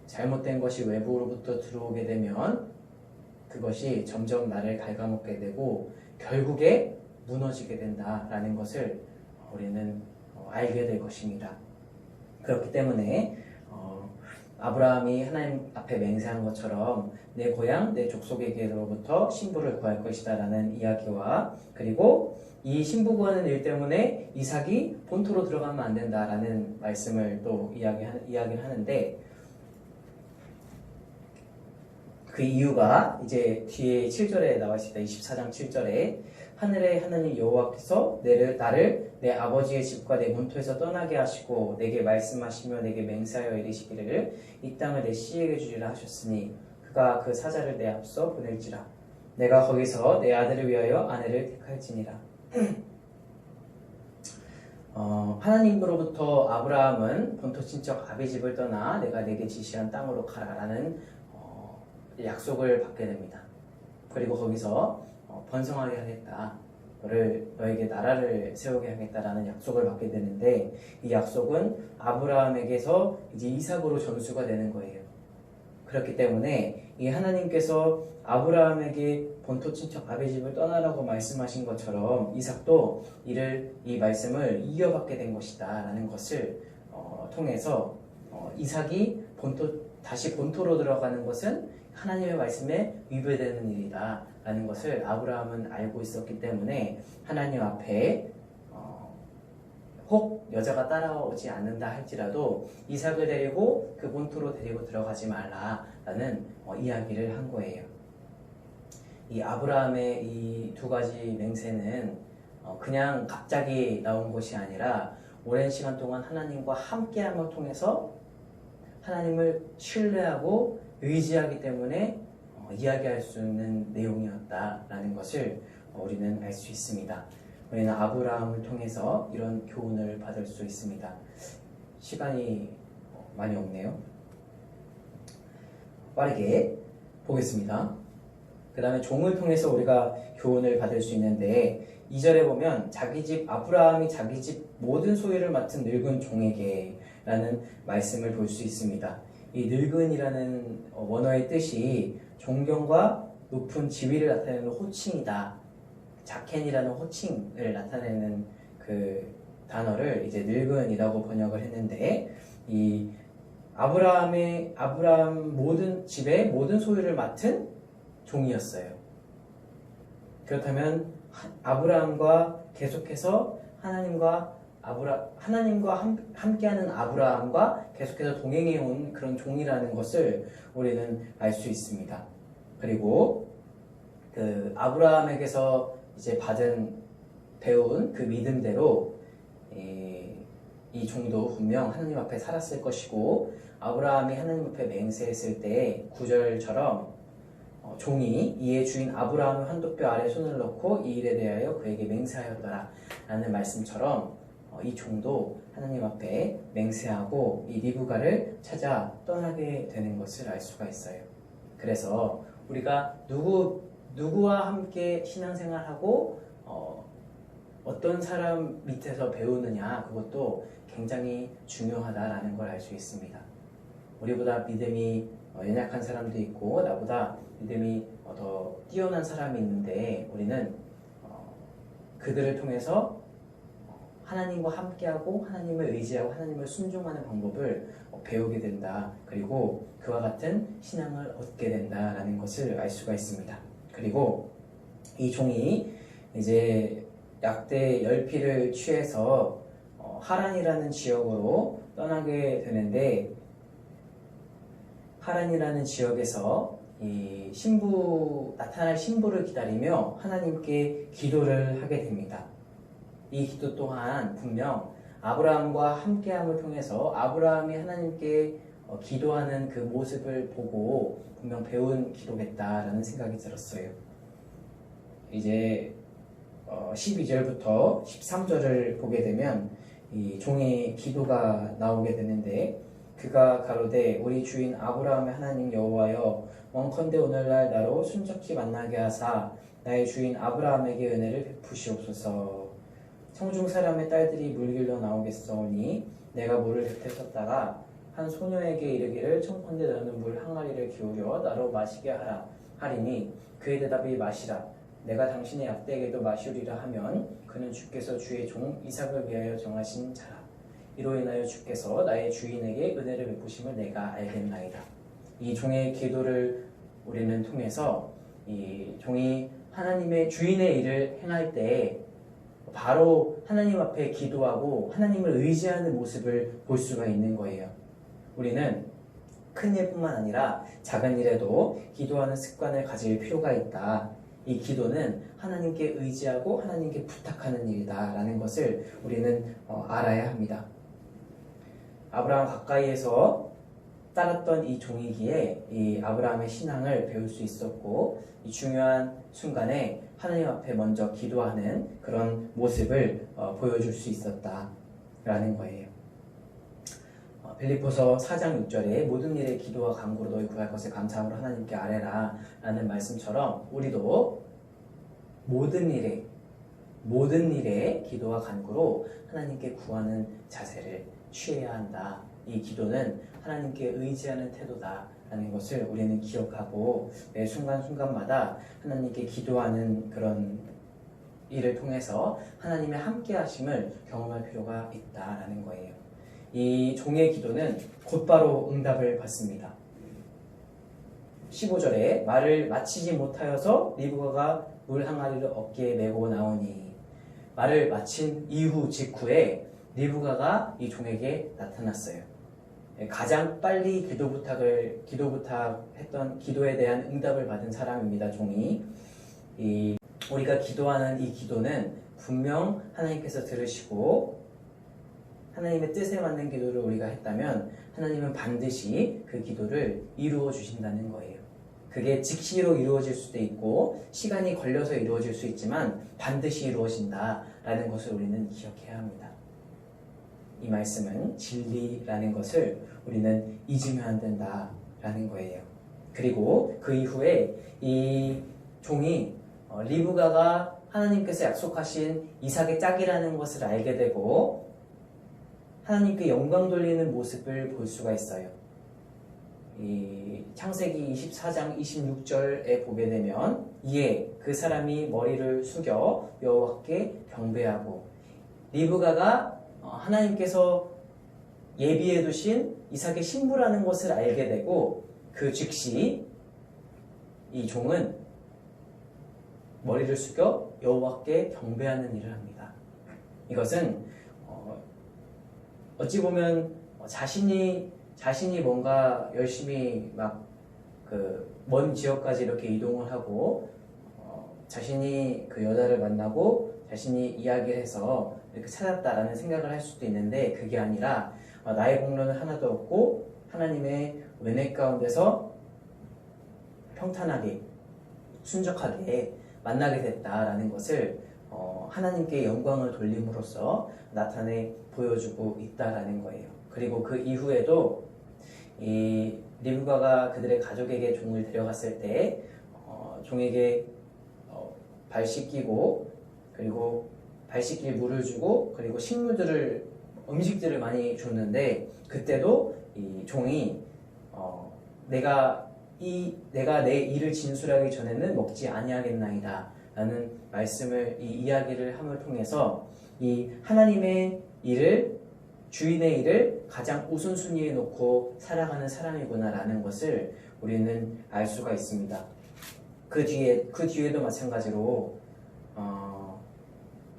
잘못된 것이 외부로부터 들어오게 되면 그것이 점점 나를 갉아먹게 되고 결국에 무너지게 된다라는 것을 우리는 알게 될 것입니다. 그렇기 때문에 아브라함이 하나님 앞에 맹세한 것처럼 내 고향, 내 족속에게로부터 신부를 구할 것이다 라는 이야기와 그리고 이 신부 구하는 일 때문에 이삭이 본토로 들어가면 안 된다라는 말씀을 또 이야기를 하는데 그 이유가 이제 뒤에 7절에 나와 있습니다. 24장 7절에 하늘의 하나님 여호와께서 나를 내 아버지의 집과 내 문토에서 떠나게 하시고 내게 말씀하시며 내게 맹세하여 이르시기를 이 땅을 내 씨에게 주리라 하셨으니 그가 그 사자를 내 앞서 보낼지라 내가 거기서 내 아들을 위하여 아내를 택할지니라. 하나님으로부터 아브라함은 본토 친척 아비집을 떠나 내가 내게 지시한 땅으로 가라라는 약속을 받게 됩니다. 그리고 거기서 번성하게 하겠다. 너에게 나라를 세우게 하겠다라는 약속을 받게 되는데 이 약속은 아브라함에게서 이제 이삭으로 전수가 되는 거예요. 그렇기 때문에 이 하나님께서 아브라함에게 본토 친척 아비집을 떠나라고 말씀하신 것처럼 이삭도 이 말씀을 이어받게 된 것이다 라는 것을 통해서 이삭이 다시 본토로 들어가는 것은 하나님의 말씀에 위배되는 일이다 라는 것을 아브라함은 알고 있었기 때문에 하나님 앞에 혹 여자가 따라오지 않는다 할지라도 이삭을 데리고 그 본토로 데리고 들어가지 말라 라는 이야기를 한 거예요. 이 아브라함의 이 두 가지 맹세는 그냥 갑자기 나온 것이 아니라 오랜 시간 동안 하나님과 함께함을 통해서 하나님을 신뢰하고 의지하기 때문에 이야기할 수 있는 내용이었다라는 것을 우리는 알 수 있습니다. 우리는 아브라함을 통해서 이런 교훈을 받을 수 있습니다. 시간이 많이 없네요. 빠르게 보겠습니다. 그 다음에 종을 통해서 우리가 교훈을 받을 수 있는데 2절에 보면 아브라함이 자기 집 모든 소유를 맡은 늙은 종에게 라는 말씀을 볼 수 있습니다. 이 늙은이라는 원어의 뜻이 존경과 높은 지위를 나타내는 호칭이다. 자켄이라는 호칭을 나타내는 그 단어를 이제 늙은이라고 번역을 했는데, 이 아브라함 모든 집의 모든 소유를 맡은 종이었어요. 그렇다면 아브라함과 계속해서 하나님과 함께하는 아브라함과 계속해서 동행해온 그런 종이라는 것을 우리는 알 수 있습니다. 그리고 그 아브라함에게서 이제 배운 그 믿음대로 이 종도 분명 하나님 앞에 살았을 것이고, 아브라함이 하나님 앞에 맹세했을 때 9절처럼 종이 이의 주인 아브라함의 환도뼈 아래 손을 넣고 이 일에 대하여 그에게 맹세하였더라 라는 말씀처럼 이 종도 하나님 앞에 맹세하고 이 리브가를 찾아 떠나게 되는 것을 알 수가 있어요. 그래서 우리가 누구와 함께 신앙생활하고 어떤 사람 밑에서 배우느냐, 그것도 굉장히 중요하다라는 걸 알 수 있습니다. 우리보다 믿음이 연약한 사람도 있고 나보다 믿음이 더 뛰어난 사람이 있는데, 우리는 그들을 통해서 하나님과 함께하고 하나님을 의지하고 하나님을 순종하는 방법을 배우게 된다. 그리고 그와 같은 신앙을 얻게 된다라는 것을 알 수가 있습니다. 그리고 이 종이 이제 약대 10피를 취해서 하란이라는 지역으로 떠나게 되는데, 하란이라는 지역에서 이 나타날 신부를 기다리며 하나님께 기도를 하게 됩니다. 이 기도 또한 분명 아브라함과 함께함을 통해서 아브라함이 하나님께 기도하는 그 모습을 보고 분명 배운 기도겠다라는 생각이 들었어요. 이제 12절부터 13절을 보게 되면 이 종의 기도가 나오게 되는데, 그가 가로되 우리 주인 아브라함의 하나님 여호와여, 원컨대 오늘날 나로 순적히 만나게 하사 나의 주인 아브라함에게 은혜를 베푸시옵소서. 성중 사람의 딸들이 물길로 나오겠사오니 내가 물을 곁에 섰다가 한 소녀에게 이르기를 청컨대 너는 물 항아리를 기울여 나로 마시게 하라 하리니, 그의 대답이 마시라. 내가 당신의 약대에게도 마시리라 하면 그는 주께서 주의 종 이삭을 위하여 정하신 자라. 이로 인하여 주께서 나의 주인에게 은혜를 베푸심을 내가 알겠나이다. 이 종의 기도를 우리는 통해서 이 종이 하나님의 주인의 일을 행할 때 바로 하나님 앞에 기도하고 하나님을 의지하는 모습을 볼 수가 있는 거예요. 우리는 큰 일뿐만 아니라 작은 일에도 기도하는 습관을 가질 필요가 있다. 이 기도는 하나님께 의지하고 하나님께 부탁하는 일이다라는 것을 우리는 알아야 합니다. 아브라함 가까이에서 따랐던 이 종이기에 이 아브라함의 신앙을 배울 수 있었고, 이 중요한 순간에 하나님 앞에 먼저 기도하는 그런 모습을 보여줄 수 있었다라는 거예요. 빌립보서 4장 6절에 모든 일에 기도와 간구로 너희 구할 것을 감사함으로 하나님께 아뢰라 라는 말씀처럼, 우리도 모든 일에 기도와 간구로 하나님께 구하는 자세를 취해야 한다. 이 기도는 하나님께 의지하는 태도다라는 것을 우리는 기억하고 매 순간순간마다 하나님께 기도하는 그런 일을 통해서 하나님의 함께 하심을 경험할 필요가 있다라는 거예요. 이 종의 기도는 곧바로 응답을 받습니다. 15절에 말을 마치지 못하여서 리브가가 물 항아리를 어깨에 메고 나오니, 말을 마친 이후 직후에 리브가가 이 종에게 나타났어요. 가장 빨리 기도 부탁했던 기도에 대한 응답을 받은 사람입니다. 종이. 우리가 기도하는 이 기도는 분명 하나님께서 들으시고 하나님의 뜻에 맞는 기도를 우리가 했다면 하나님은 반드시 그 기도를 이루어 주신다는 거예요. 그게 즉시로 이루어질 수도 있고 시간이 걸려서 이루어질 수 있지만 반드시 이루어진다라는 것을 우리는 기억해야 합니다. 이 말씀은 진리라는 것을 우리는 잊으면 안 된다라는 거예요. 그리고 그 이후에 이 종이 리브가가 하나님께서 약속하신 이삭의 짝이라는 것을 알게 되고, 하나님께 영광 돌리는 모습을 볼 수가 있어요. 이 창세기 24장 26절에 보게 되면 이에 그 사람이 머리를 숙여 여호와께 경배하고 리브가가 하나님께서 예비해 두신 이삭의 신부라는 것을 알게 되고 그 즉시 이 종은 머리를 숙여 여호와께 경배하는 일을 합니다. 이것은 어찌 보면 자신이 뭔가 열심히 막 그 먼 지역까지 이렇게 이동을 하고 자신이 그 여자를 만나고 자신이 이야기를 해서 이렇게 찾았다라는 생각을 할 수도 있는데 그게 아니라 나의 공로는 하나도 없고 하나님의 은혜 가운데서 평탄하게 순적하게 만나게 됐다라는 것을 하나님께 영광을 돌림으로써 나타내 보여주고 있다라는 거예요. 그리고 그 이후에도 이 리브가가 그들의 가족에게 종을 데려갔을 때 종에게 발 씻기고 그리고 발 씻길 물을 주고 그리고 음식들을 많이 줬는데 그때도 이 종이 내가 내 일을 진술하기 전에는 먹지 아니하겠나이다 라는 말씀을 이 이야기를 함을 통해서 이 하나님의 일을 주인의 일을 가장 우선순위에 놓고 살아가는 사람이구나 라는 것을 우리는 알 수가 있습니다. 그 뒤에도 마찬가지로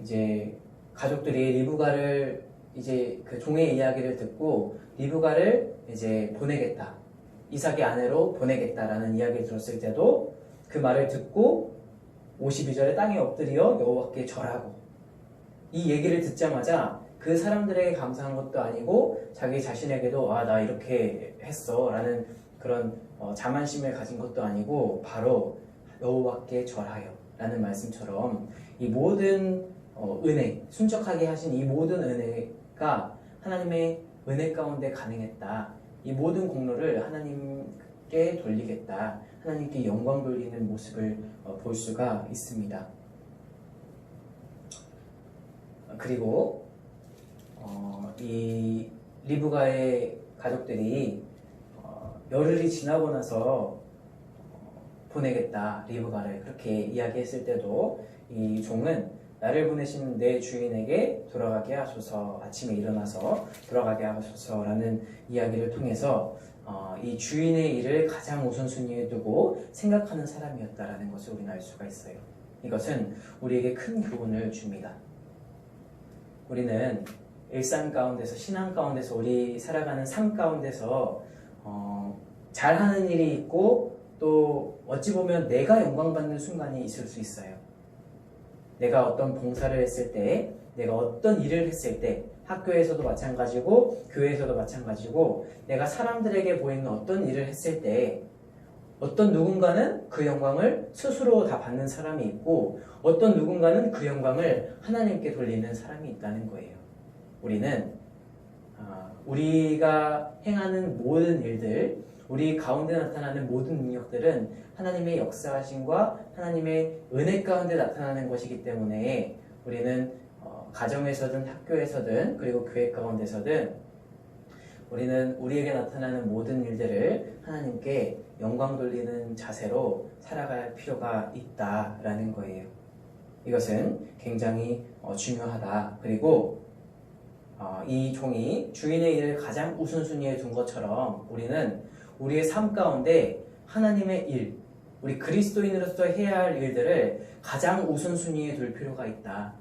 이제 가족들이 리브가를 이제 그 종의 이야기를 듣고 리브가를 이제 보내겠다. 이삭의 아내로 보내겠다라는 이야기를 들었을 때도 그 말을 듣고 52절에 땅에 엎드려 여호와께 절하고 이 얘기를 듣자마자 그 사람들에게 감사한 것도 아니고 자기 자신에게도 나 이렇게 했어 라는 그런 자만심을 가진 것도 아니고 바로 여호와께 절하여 라는 말씀처럼 이 모든 은혜, 순적하게 하신 이 모든 은혜가 하나님의 은혜 가운데 가능했다. 이 모든 공로를 하나님께 돌리겠다. 하나님께 영광 돌리는 모습을 볼 수가 있습니다. 그리고 이 리브가의 가족들이 열흘이 지나고 나서 보내겠다 리브가를 그렇게 이야기했을 때도 이 종은 나를 보내신 내 주인에게 돌아가게 하소서 아침에 일어나서 돌아가게 하소서라는 이야기를 통해서 이 주인의 일을 가장 우선순위에 두고 생각하는 사람이었다라는 것을 우리는 알 수가 있어요. 이것은 우리에게 큰 교훈을 줍니다. 우리는 일상 가운데서 신앙 가운데서 우리 살아가는 삶 가운데서 잘하는 일이 있고 또 어찌 보면 내가 영광받는 순간이 있을 수 있어요. 내가 어떤 봉사를 했을 때 내가 어떤 일을 했을 때 학교에서도 마찬가지고 교회에서도 마찬가지고 내가 사람들에게 보이는 어떤 일을 했을 때 어떤 누군가는 그 영광을 스스로 다 받는 사람이 있고 어떤 누군가는 그 영광을 하나님께 돌리는 사람이 있다는 거예요. 우리는 우리가 행하는 모든 일들 우리 가운데 나타나는 모든 능력들은 하나님의 역사하심과 하나님의 은혜 가운데 나타나는 것이기 때문에 우리는 가정에서든 학교에서든 그리고 교회 가운데서든 우리는 우리에게 나타나는 모든 일들을 하나님께 영광 돌리는 자세로 살아갈 필요가 있다라는 거예요. 이것은 굉장히 중요하다. 그리고 이 종이 주인의 일을 가장 우선순위에 둔 것처럼 우리는 우리의 삶 가운데 하나님의 일, 우리 그리스도인으로서 해야 할 일들을 가장 우선순위에 둘 필요가 있다.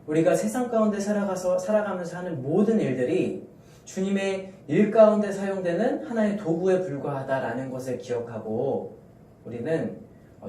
우리가 세상 가운데 살아가면서 하는 모든 일들이 주님의 일 가운데 사용되는 하나의 도구에 불과하다라는 것을 기억하고 우리는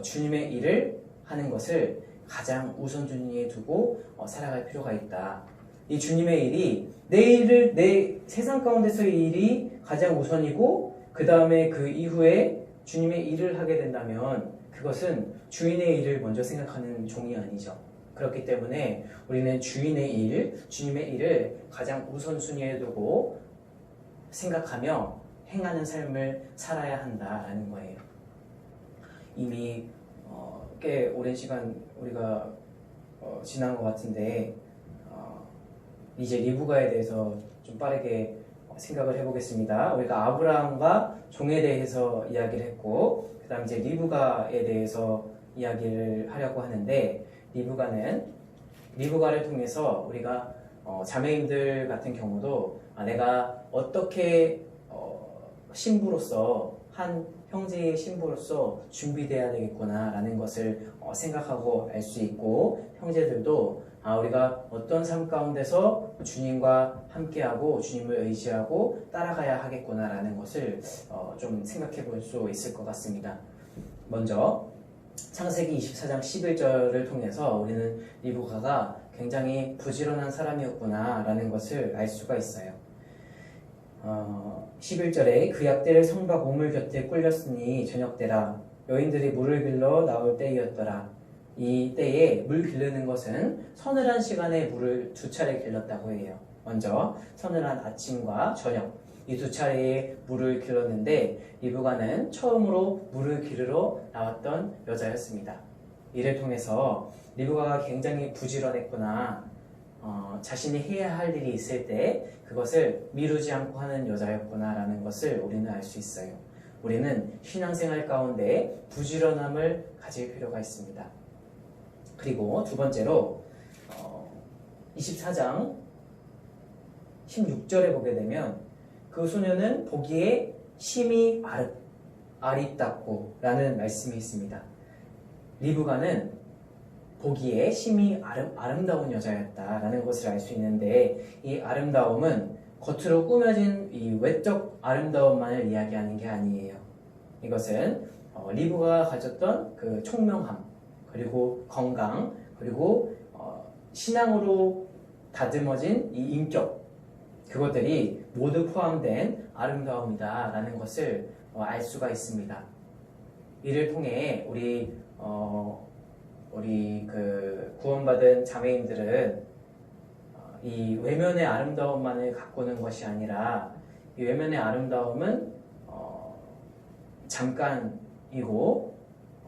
주님의 일을 하는 것을 가장 우선순위에 두고 살아갈 필요가 있다. 이 주님의 일이 내 세상 가운데서의 일이 가장 우선이고 그 다음에 그 이후에 주님의 일을 하게 된다면 그것은 주인의 일을 먼저 생각하는 종이 아니죠. 그렇기 때문에 우리는 주인의 일, 주님의 일을 가장 우선순위에 두고 생각하며 행하는 삶을 살아야 한다라는 거예요. 이미 꽤 오랜 시간 우리가 지난 것 같은데 이제 리브가에 대해서 좀 빠르게 생각을 해보겠습니다. 우리가 아브라함과 종에 대해서 이야기를 했고, 그 다음 이제 리브가에 대해서 이야기를 하려고 하는데, 리브가를 통해서 우리가 자매님들 같은 경우도 내가 어떻게 신부로서 한 형제의 신부로서 준비되어야 되겠구나 라는 것을 생각하고 알 수 있고, 형제들도 우리가 어떤 삶 가운데서 주님과 함께하고 주님을 의지하고 따라가야 하겠구나 라는 것을 좀 생각해 볼 수 있을 것 같습니다. 먼저 창세기 24장 11절을 통해서 우리는 리브가가 굉장히 부지런한 사람이었구나 라는 것을 알 수가 있어요. 11절에 그 약대를 성과 고물 곁에 꿀렸으니 저녁 때라 여인들이 물을 길러 나올 때이었더라. 이 때에 물 기르는 것은 서늘한 시간에 물을 두 차례 길렀다고 해요. 먼저 서늘한 아침과 저녁 이 두 차례에 물을 길렀는데 리브가는 처음으로 물을 기르러 나왔던 여자였습니다. 이를 통해서 리브가가 굉장히 부지런했구나, 자신이 해야 할 일이 있을 때 그것을 미루지 않고 하는 여자였구나 라는 것을 우리는 알 수 있어요. 우리는 신앙생활 가운데 부지런함을 가질 필요가 있습니다. 그리고 두 번째로 24장 16절에 보게 되면 그 소녀는 보기에 심히 아리답고 라는 말씀이 있습니다. 리브가는 보기에 심히 아름다운 여자였다라는 것을 알 수 있는데, 이 아름다움은 겉으로 꾸며진 이 외적 아름다움만을 이야기하는 게 아니에요. 이것은 리브가가 가졌던 그 총명함, 그리고 건강, 그리고 신앙으로 다듬어진 이 인격, 그것들이 모두 포함된 아름다움이다라는 것을 알 수가 있습니다. 이를 통해 우리 그 구원받은 자매인들은 이 외면의 아름다움만을 가꾸는 것이 아니라, 이 외면의 아름다움은 잠깐이고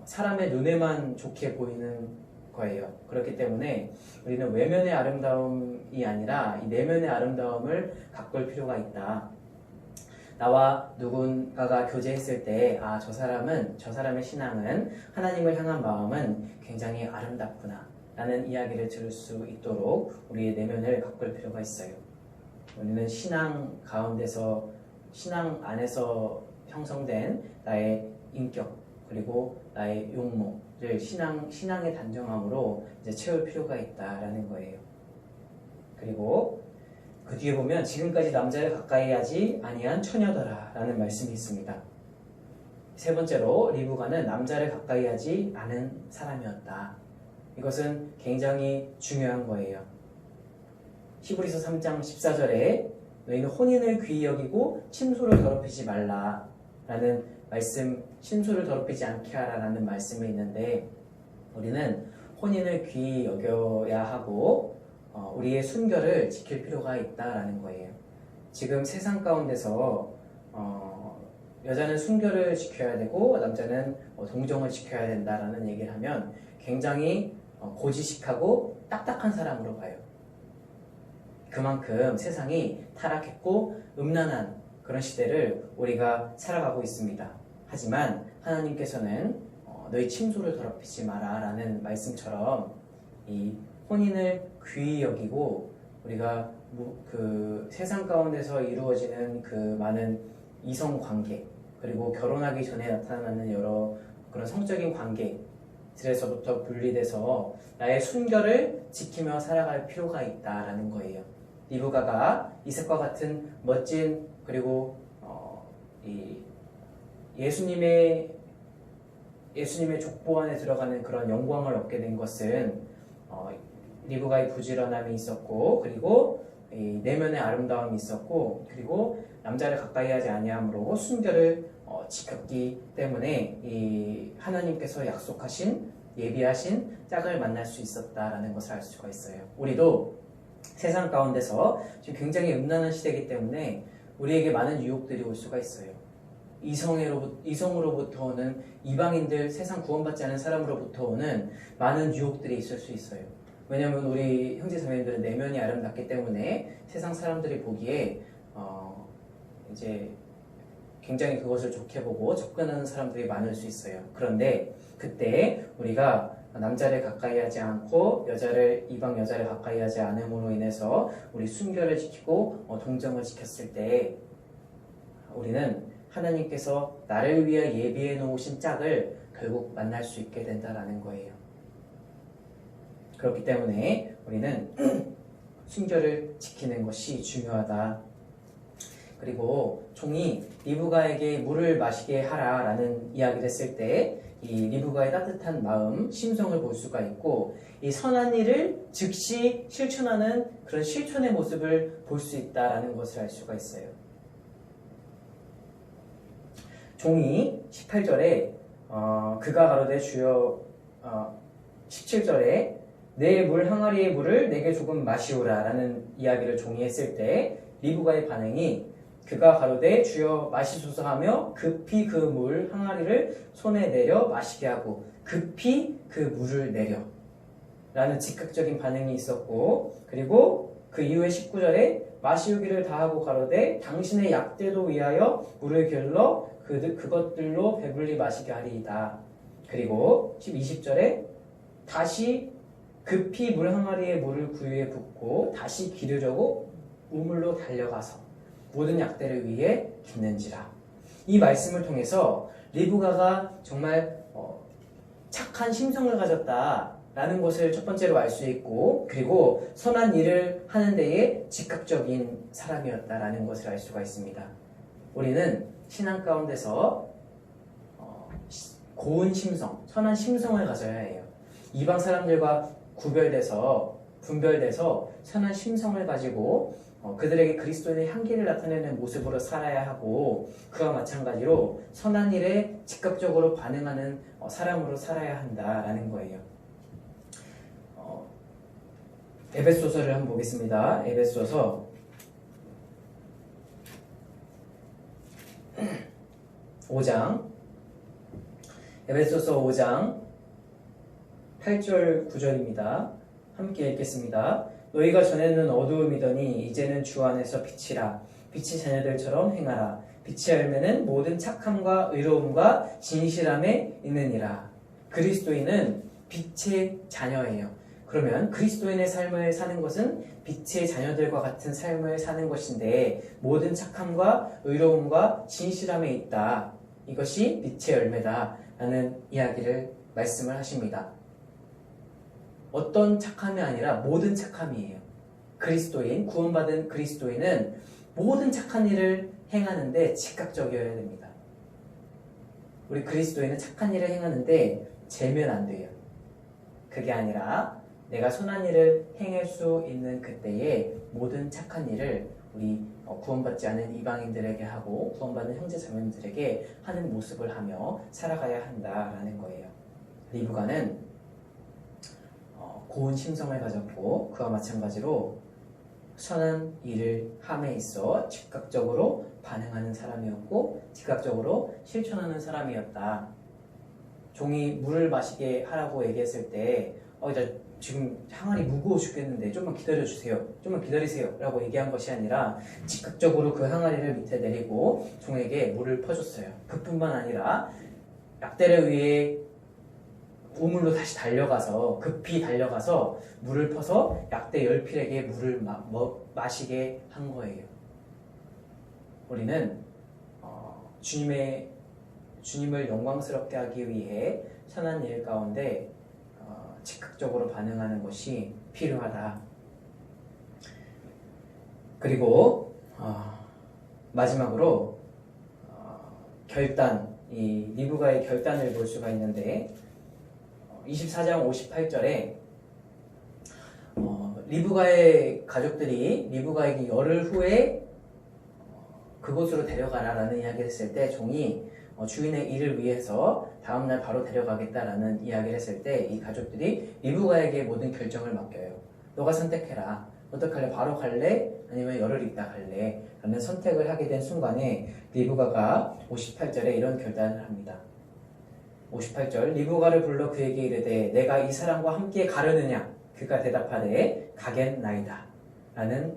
사람의 눈에만 좋게 보이는 거예요. 그렇기 때문에 우리는 외면의 아름다움이 아니라 이 내면의 아름다움을 가꿀 필요가 있다. 나와 누군가가 교제했을 때 저 사람의 신앙은, 하나님을 향한 마음은 굉장히 아름답구나 라는 이야기를 들을 수 있도록 우리의 내면을 가꿀 필요가 있어요. 우리는 신앙 안에서 형성된 나의 인격, 그리고 나의 용모를 신앙의 단정함으로 이제 채울 필요가 있다라는 거예요. 그리고 그 뒤에 보면 지금까지 남자를 가까이 하지 아니한 처녀더라 라는 말씀이 있습니다. 세 번째로 리브가는 남자를 가까이 하지 않은 사람이었다. 이것은 굉장히 중요한 거예요. 히브리서 3장 14절에 너희는 혼인을 귀히 여기고 침소를 더럽히지 말라 라는 말씀, 침소를 더럽히지 않게 하라라는 말씀이 있는데, 우리는 혼인을 귀히 여겨야 하고 우리의 순결을 지킬 필요가 있다라는 거예요. 지금 세상 가운데서 여자는 순결을 지켜야 되고 남자는 동정을 지켜야 된다라는 얘기를 하면 굉장히 고지식하고 딱딱한 사람으로 봐요. 그만큼 세상이 타락했고 음란한 그런 시대를 우리가 살아가고 있습니다. 하지만 하나님께서는 너희 침소를 더럽히지 마라 라는 말씀처럼 이 혼인을 귀히 여기고, 우리가 그 세상 가운데서 이루어지는 그 많은 이성 관계, 그리고 결혼하기 전에 나타나는 여러 그런 성적인 관계들에서부터 분리돼서 나의 순결을 지키며 살아갈 필요가 있다라는 거예요. 리브가가 이삭과 같은 멋진, 그리고 이 예수님의 족보 안에 들어가는 그런 영광을 얻게 된 것은 리브가의 부지런함이 있었고, 그리고 이 내면의 아름다움이 있었고, 그리고 남자를 가까이 하지 아니함으로 순결을 지켰기 때문에 이 하나님께서 약속하신, 예비하신 짝을 만날 수 있었다라는 것을 알 수가 있어요. 우리도 세상 가운데서 지금 굉장히 음란한 시대이기 때문에 우리에게 많은 유혹들이 올 수가 있어요. 이성으로부터 오는, 이방인들, 세상 구원받지 않은 사람으로부터 오는 많은 유혹들이 있을 수 있어요. 왜냐하면 우리 형제 자매님들은 내면이 아름답기 때문에 세상 사람들이 보기에 이제 굉장히 그것을 좋게 보고 접근하는 사람들이 많을 수 있어요. 그런데 그때 우리가 남자를 가까이 하지 않고 이방 여자를 가까이 하지 않음으로 인해서 우리 순결을 지키고 동정을 지켰을 때 우리는 하나님께서 나를 위해 예비해 놓으신 짝을 결국 만날 수 있게 된다라는 거예요. 그렇기 때문에 우리는 순결을 지키는 것이 중요하다. 그리고 종이 리브가에게 물을 마시게 하라라는 이야기를 했을 때 이 리브가의 따뜻한 마음, 심성을 볼 수가 있고 이 선한 일을 즉시 실천하는 그런 실천의 모습을 볼 수 있다라는 것을 알 수가 있어요. 종이 18절에 그가 가로되 주여 17절에 내 물 항아리의 물을 내게 조금 마시오라 라는 이야기를 종이 했을 때 리브가의 반응이 그가 가로되 주여 마시소서 하며 급히 그 물 항아리를 손에 내려 마시게 하고 급히 그 물을 내려 라는 즉각적인 반응이 있었고 그리고 그 이후에 19절에 마시우기를 다하고 가로되 당신의 약대도 위하여 물을 길러 그것들로 배불리 마시게 하리이다. 그리고 20절에 다시 급히 물 항아리에 물을 구유에 붓고 다시 기르려고 우물로 달려가서 모든 약대를 위해 깃는지라. 이 말씀을 통해서 리브가가 정말 착한 심성을 가졌다라는 것을 첫 번째로 알 수 있고 그리고 선한 일을 하는 데에 즉각적인 사람이었다라는 것을 알 수가 있습니다. 우리는 신앙 가운데서 고운 심성, 선한 심성을 가져야 해요. 이방 사람들과 분별돼서 선한 심성을 가지고 그들에게 그리스도인의 향기를 나타내는 모습으로 살아야 하고 그와 마찬가지로 선한 일에 즉각적으로 반응하는 사람으로 살아야 한다라는 거예요. 에베소서를 한번 보겠습니다. 에베소서 5장 에베소서 5장 8절 9절입니다. 함께 읽겠습니다. 너희가 전에는 어두움이더니 이제는 주 안에서 빛이라. 빛의 자녀들처럼 행하라. 빛의 열매는 모든 착함과 의로움과 진실함에 있느니라. 그리스도인은 빛의 자녀예요. 그러면 그리스도인의 삶을 사는 것은 빛의 자녀들과 같은 삶을 사는 것인데 모든 착함과 의로움과 진실함에 있다. 이것이 빛의 열매다. 라는 말씀을 하십니다. 어떤 착함이 아니라 모든 착함이에요. 구원받은 그리스도인은 모든 착한 일을 행하는데 즉각적이어야 됩니다. 우리 그리스도인은 착한 일을 행하는데 재면 안 돼요. 그게 아니라 내가 선한 일을 행할 수 있는 그때에 모든 착한 일을 우리 구원받지 않은 이방인들에게 하고 구원받는 형제 자매들에게 하는 모습을 하며 살아가야 한다라는 거예요. 리브가는 고운 심성을 가졌고 그와 마찬가지로 선한 일을 함에 있어 즉각적으로 반응하는 사람이었고 즉각적으로 실천하는 사람이었다. 종이 물을 마시게 하라고 얘기했을 때 지금 항아리 무거워 죽겠는데 좀만 기다려주세요. 좀만 기다리세요. 라고 얘기한 것이 아니라 즉각적으로 그 항아리를 밑에 내리고 종에게 물을 퍼줬어요. 그뿐만 아니라 약대를 위해 우물로 다시 급히 달려가서 물을 퍼서 약대 10필에게 물을 마시게 한 거예요. 우리는 주님을 영광스럽게 하기 위해 선한 일 가운데 즉각적으로 반응하는 것이 필요하다. 그리고 마지막으로 이 리브가의 결단을 볼 수가 있는데 24장 58절에 리브가의 가족들이 리브가에게 열흘 후에 그곳으로 데려가라라는 이야기를 했을 때 종이 주인의 일을 위해서 다음날 바로 데려가겠다라는 이야기를 했을 때 이 가족들이 리브가에게 모든 결정을 맡겨요. 너가 선택해라. 어떡할래? 바로 갈래? 아니면 열흘 있다 갈래? 라는 선택을 하게 된 순간에 리브가가 58절에 이런 결단을 합니다. 58절 리브가를 불러 그에게 이르되 내가 이 사람과 함께 가려느냐? 그가 대답하되 가겠나이다 라는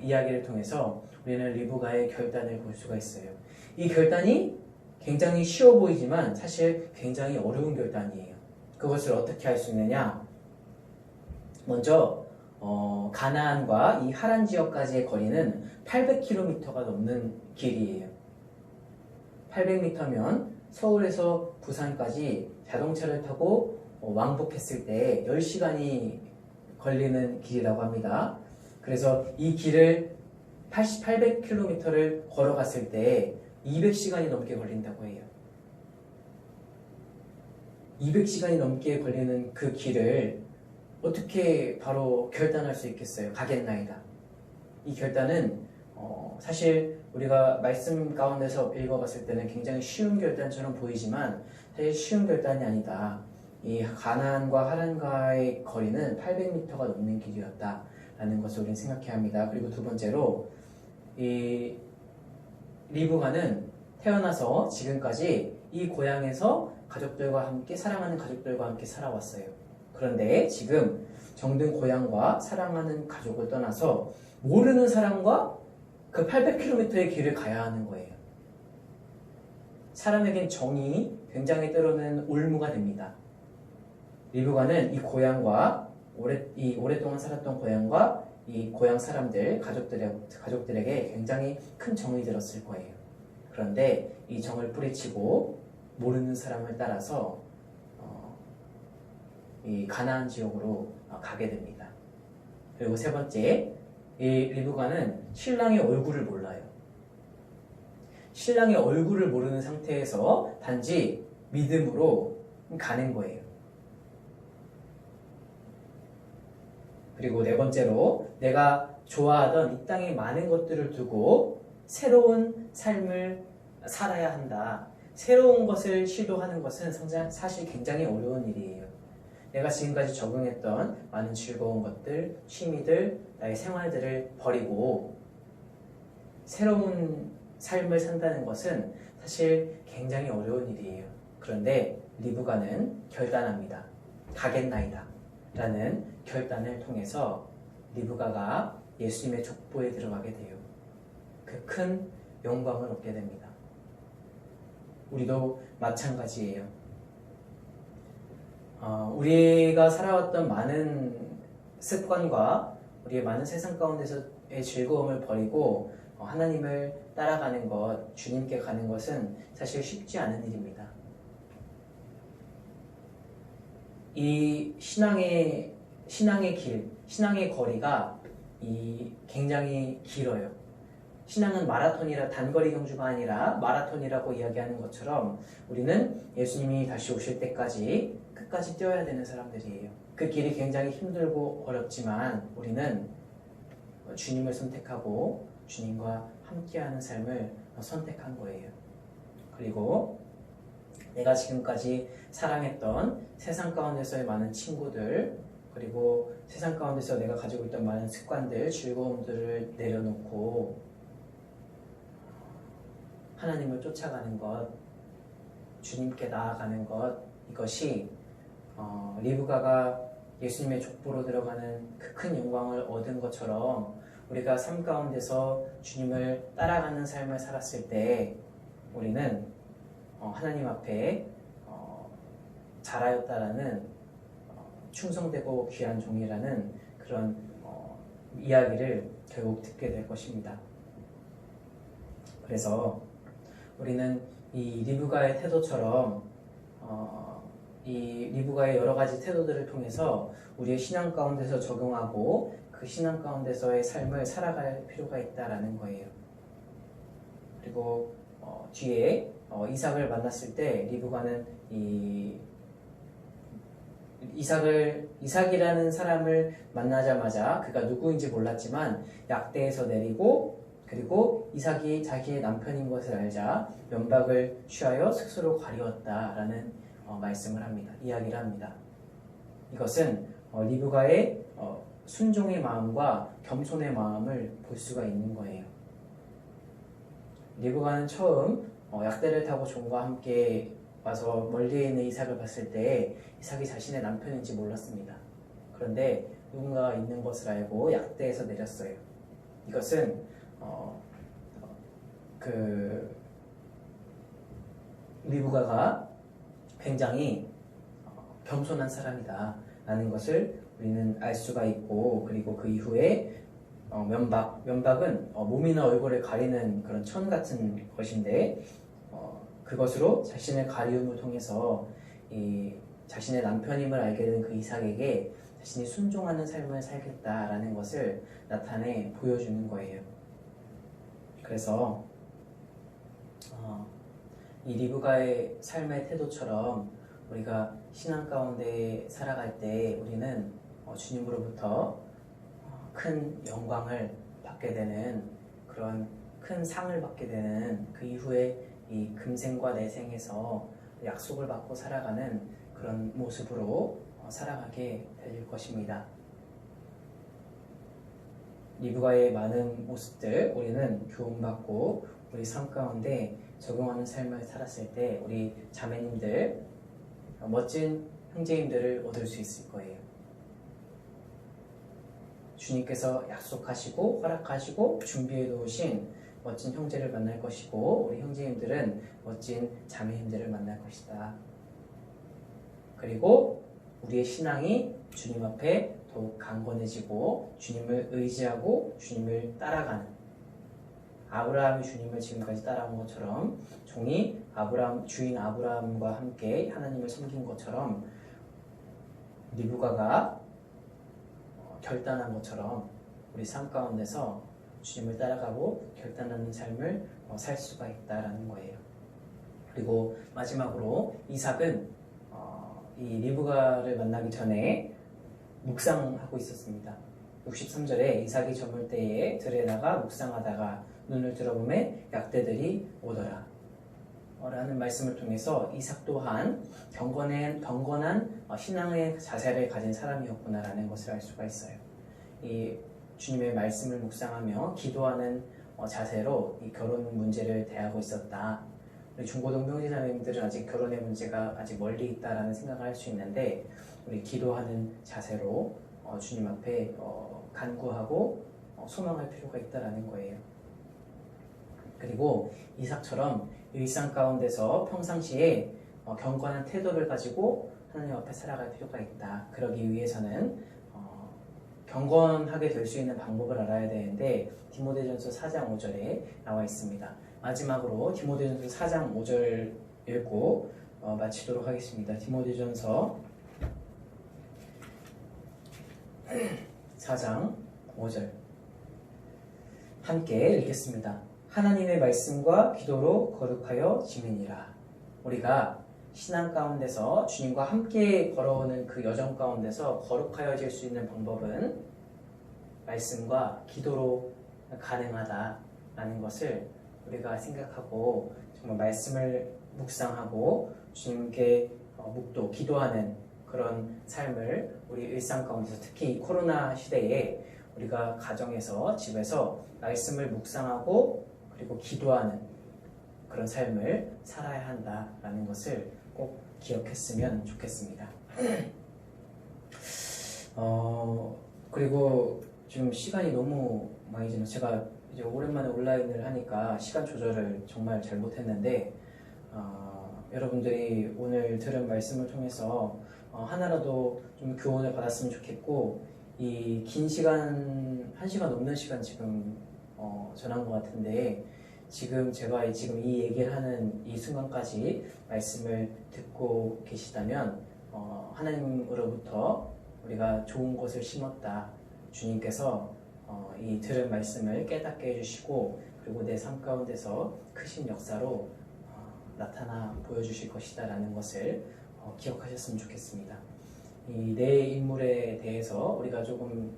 이야기를 통해서 우리는 리브가의 결단을 볼 수가 있어요. 이 결단이 굉장히 쉬워 보이지만 사실 굉장히 어려운 결단이에요. 그것을 어떻게 할 수 있느냐? 먼저 가나안과 이 하란 지역까지의 거리는 800km가 넘는 길이에요. 800m면 서울에서 부산까지 자동차를 타고 왕복했을 때 10시간이 걸리는 길이라고 합니다. 그래서 이 길을 800km를 걸어갔을 때 200시간이 넘게 걸린다고 해요. 200시간이 넘게 걸리는 그 길을 어떻게 바로 결단할 수 있겠어요? 가겠나이다. 이 결단은 사실 우리가 말씀 가운데서 읽어봤을 때는 굉장히 쉬운 결단처럼 보이지만 사실 쉬운 결단이 아니다. 이 가나안과 하란과의 거리는 800m가 넘는 길이었다라는 것을 우리는 생각해야 합니다. 그리고 두 번째로 이 리브가는 태어나서 지금까지 이 고향에서 가족들과 함께 사랑하는 가족들과 함께 살아왔어요. 그런데 지금 정든 고향과 사랑하는 가족을 떠나서 모르는 사람과 그 800km의 길을 가야 하는 거예요. 사람에겐 정이 굉장히 때로는 올무가 됩니다. 리브가는 이 고향과 오랫동안 살았던 고향과 이 고향 사람들, 가족들에게 굉장히 큰 정이 들었을 거예요. 그런데 이 정을 뿌리치고 모르는 사람을 따라서 이 가나안 지역으로 가게 됩니다. 그리고 세 번째, 이 리브가는 신랑의 얼굴을 몰라요. 신랑의 얼굴을 모르는 상태에서 단지 믿음으로 가는 거예요. 그리고 네 번째로 내가 좋아하던 이 땅의 많은 것들을 두고 새로운 삶을 살아야 한다. 새로운 것을 시도하는 것은 사실 굉장히 어려운 일이에요. 내가 지금까지 적응했던 많은 즐거운 것들, 취미들, 나의 생활들을 버리고 새로운 삶을 산다는 것은 사실 굉장히 어려운 일이에요. 그런데 리브가는 결단합니다. 가겠나이다 라는 결단을 통해서 리브가가 예수님의 족보에 들어가게 돼요. 그 큰 영광을 얻게 됩니다. 우리도 마찬가지예요. 우리가 살아왔던 많은 습관과 우리의 많은 세상 가운데서의 즐거움을 버리고 하나님을 따라가는 것, 주님께 가는 것은 사실 쉽지 않은 일입니다. 이 신앙의 길, 신앙의 거리가 굉장히 길어요. 신앙은 단거리 경주가 아니라 마라톤이라고 이야기하는 것처럼 우리는 예수님이 다시 오실 때까지 끝까지 뛰어야 되는 사람들이에요. 그 길이 굉장히 힘들고 어렵지만 우리는 주님을 선택하고 주님과 함께하는 삶을 선택한 거예요. 그리고 내가 지금까지 사랑했던 세상 가운데서의 많은 친구들, 그리고 세상 가운데서 내가 가지고 있던 많은 습관들, 즐거움들을 내려놓고 하나님을 쫓아가는 것, 주님께 나아가는 것, 이것이 리브가가 예수님의 족보로 들어가는 그 큰 영광을 얻은 것처럼 우리가 삶 가운데서 주님을 따라가는 삶을 살았을 때 우리는 하나님 앞에 잘하였다라는 충성되고 귀한 종이라는 그런 이야기를 결국 듣게 될 것입니다. 그래서 우리는 이 리브가의 태도처럼 이 리브가의 여러 가지 태도들을 통해서 우리의 신앙 가운데서 적용하고 그 신앙 가운데서의 삶을 살아갈 필요가 있다라는 거예요. 그리고 뒤에 이삭을 만났을 때 리브가는 이삭이라는 사람을 만나자마자 그가 누구인지 몰랐지만 약대에서 내리고 그리고 이삭이 자기의 남편인 것을 알자 면박을 취하여 스스로 가리웠다라는 말씀을 합니다. 이야기를 합니다. 이것은 리브가의 순종의 마음과 겸손의 마음을 볼 수가 있는 거예요. 리브가는 처음 약대를 타고 종과 함께 와서 멀리에 있는 이삭을 봤을 때 이삭이 자신의 남편인지 몰랐습니다. 그런데 누군가가 있는 것을 알고 약대에서 내렸어요. 이것은 그 리브가가 굉장히 겸손한 사람이다 라는 것을 우리는 알 수가 있고, 그리고 그 이후에 면박은 몸이나 얼굴을 가리는 그런 천 같은 것인데 그것으로 자신의 가리움을 통해서 이 자신의 남편임을 알게 된 그 이삭에게 자신이 순종하는 삶을 살겠다라는 것을 나타내 보여주는 거예요. 그래서 이 리브가의 삶의 태도처럼 우리가 신앙 가운데 살아갈 때 우리는 주님으로부터 큰 영광을 받게 되는, 그런 큰 상을 받게 되는, 그 이후에 이 금생과 내생에서 약속을 받고 살아가는 그런 모습으로 살아가게 될 것입니다. 리브가의 많은 모습들 우리는 교훈받고 우리 삶 가운데 적용하는 삶을 살았을 때 우리 자매님들, 멋진 형제님들을 얻을 수 있을 거예요. 주님께서 약속하시고 허락하시고 준비해 놓으신 멋진 형제를 만날 것이고, 우리 형제님들은 멋진 자매님들을 만날 것이다. 그리고 우리의 신앙이 주님 앞에 더욱 강건해지고 주님을 의지하고 주님을 따라가는, 아브라함이 주님을 지금까지 따라온 것처럼 종이 주인 아브라함과 함께 하나님을 섬긴 것처럼 리브가가 결단한 것처럼 우리 삶 가운데서 주님을 따라가고 결단하는 삶을 살 수가 있다라는 거예요. 그리고 마지막으로 이삭은 이 리브가를 만나기 전에 묵상하고 있었습니다. 63절에 이삭이 저물 때에 들에 나가 묵상하다가 눈을 들어보매 약대들이 오더라 라는 말씀을 통해서 이삭 또한 경건한 신앙의 자세를 가진 사람이었구나라는 것을 알 수가 있어요. 이 주님의 말씀을 묵상하며 기도하는 자세로 이 결혼 문제를 대하고 있었다. 우리 중고등 형제자매님들은 아직 결혼의 문제가 아직 멀리 있다라는 생각을 할 수 있는데, 우리 기도하는 자세로 주님 앞에 간구하고 소망할 필요가 있다라는 거예요. 그리고 이삭처럼 일상 가운데서 평상시에 경건한 태도를 가지고 하나님 앞에 살아갈 필요가 있다. 그러기 위해서는 경건하게 될 수 있는 방법을 알아야 되는데 디모데전서 4장 5절에 나와 있습니다. 마지막으로 디모데전서 4장 5절 읽고 마치도록 하겠습니다. 디모데전서 4장 5절 함께 읽겠습니다. 하나님의 말씀과 기도로 거룩하여 지내니라. 우리가 신앙 가운데서 주님과 함께 걸어오는 그 여정 가운데서 거룩하여질 수 있는 방법은 말씀과 기도로 가능하다라는 것을 우리가 생각하고 정말 말씀을 묵상하고 주님께 묵도 기도하는 그런 삶을 우리 일상 가운데서, 특히 이 코로나 시대에 우리가 가정에서 집에서 말씀을 묵상하고 그리고 기도하는 그런 삶을 살아야 한다라는 것을 꼭 기억했으면 좋겠습니다. 그리고 지금 시간이 너무 많이 지나서 제가 이제 오랜만에 온라인을 하니까 시간 조절을 정말 잘 못했는데 여러분들이 오늘 들은 말씀을 통해서 하나라도 좀 교훈을 받았으면 좋겠고, 이 긴 시간, 1시간 넘는 시간 지금 전한 것 같은데, 지금 제가 지금 이 얘기를 하는 이 순간까지 말씀을 듣고 계시다면 하나님으로부터 우리가 좋은 것을 심었다. 주님께서 이 들은 말씀을 깨닫게 해주시고 그리고 내 삶 가운데서 크신 역사로 나타나 보여주실 것이다 라는 것을 기억하셨으면 좋겠습니다. 이 내 인물에 대해서 우리가 조금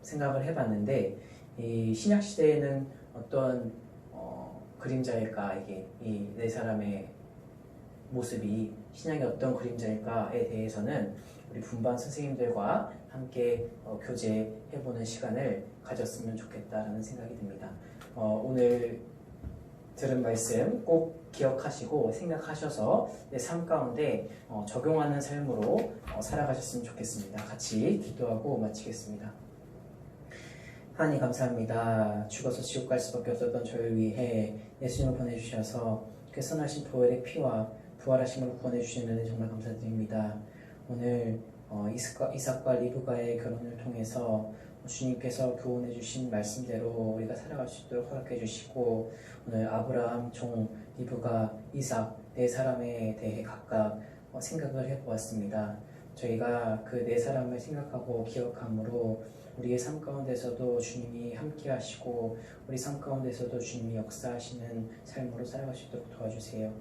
생각을 해봤는데, 이 신약시대에는 어떤 그림자일까, 이게 이 네 사람의 모습이 신약의 어떤 그림자일까에 대해서는 우리 분반 선생님들과 함께 교제해보는 시간을 가졌으면 좋겠다라는 생각이 듭니다. 오늘 들은 말씀 꼭 기억하시고 생각하셔서 내 삶 가운데 적용하는 삶으로 살아가셨으면 좋겠습니다. 같이 기도하고 마치겠습니다. 하나님 감사합니다. 죽어서 지옥 갈 수밖에 없었던 저를 위해 예수님을 보내주셔서 그 선하신 보혈의 피와 부활하심을 구원해주시는 은혜 정말 감사드립니다. 오늘 이삭과 리브가의 결혼을 통해서 주님께서 교훈해주신 말씀대로 우리가 살아갈 수 있도록 허락해주시고 오늘 아브라함, 종, 리브가, 이삭 네 사람에 대해 각각 생각을 해보았습니다. 저희가 그 네 사람을 생각하고 기억함으로 우리의 삶 가운데서도 주님이 함께 하시고 우리 삶 가운데서도 주님이 역사하시는 삶으로 살아갈 수 있도록 도와주세요.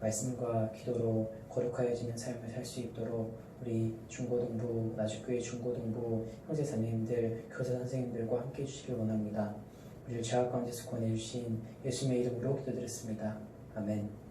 말씀과 기도로 거룩하여지는 삶을 살 수 있도록 우리 중고등부, 나주교회 중고등부 형제자매님들, 교사 선생님들과 함께 해주시길 원합니다. 우리를 죄악 가운데서 구원해주신 예수님의 이름으로 기도드렸습니다. 아멘.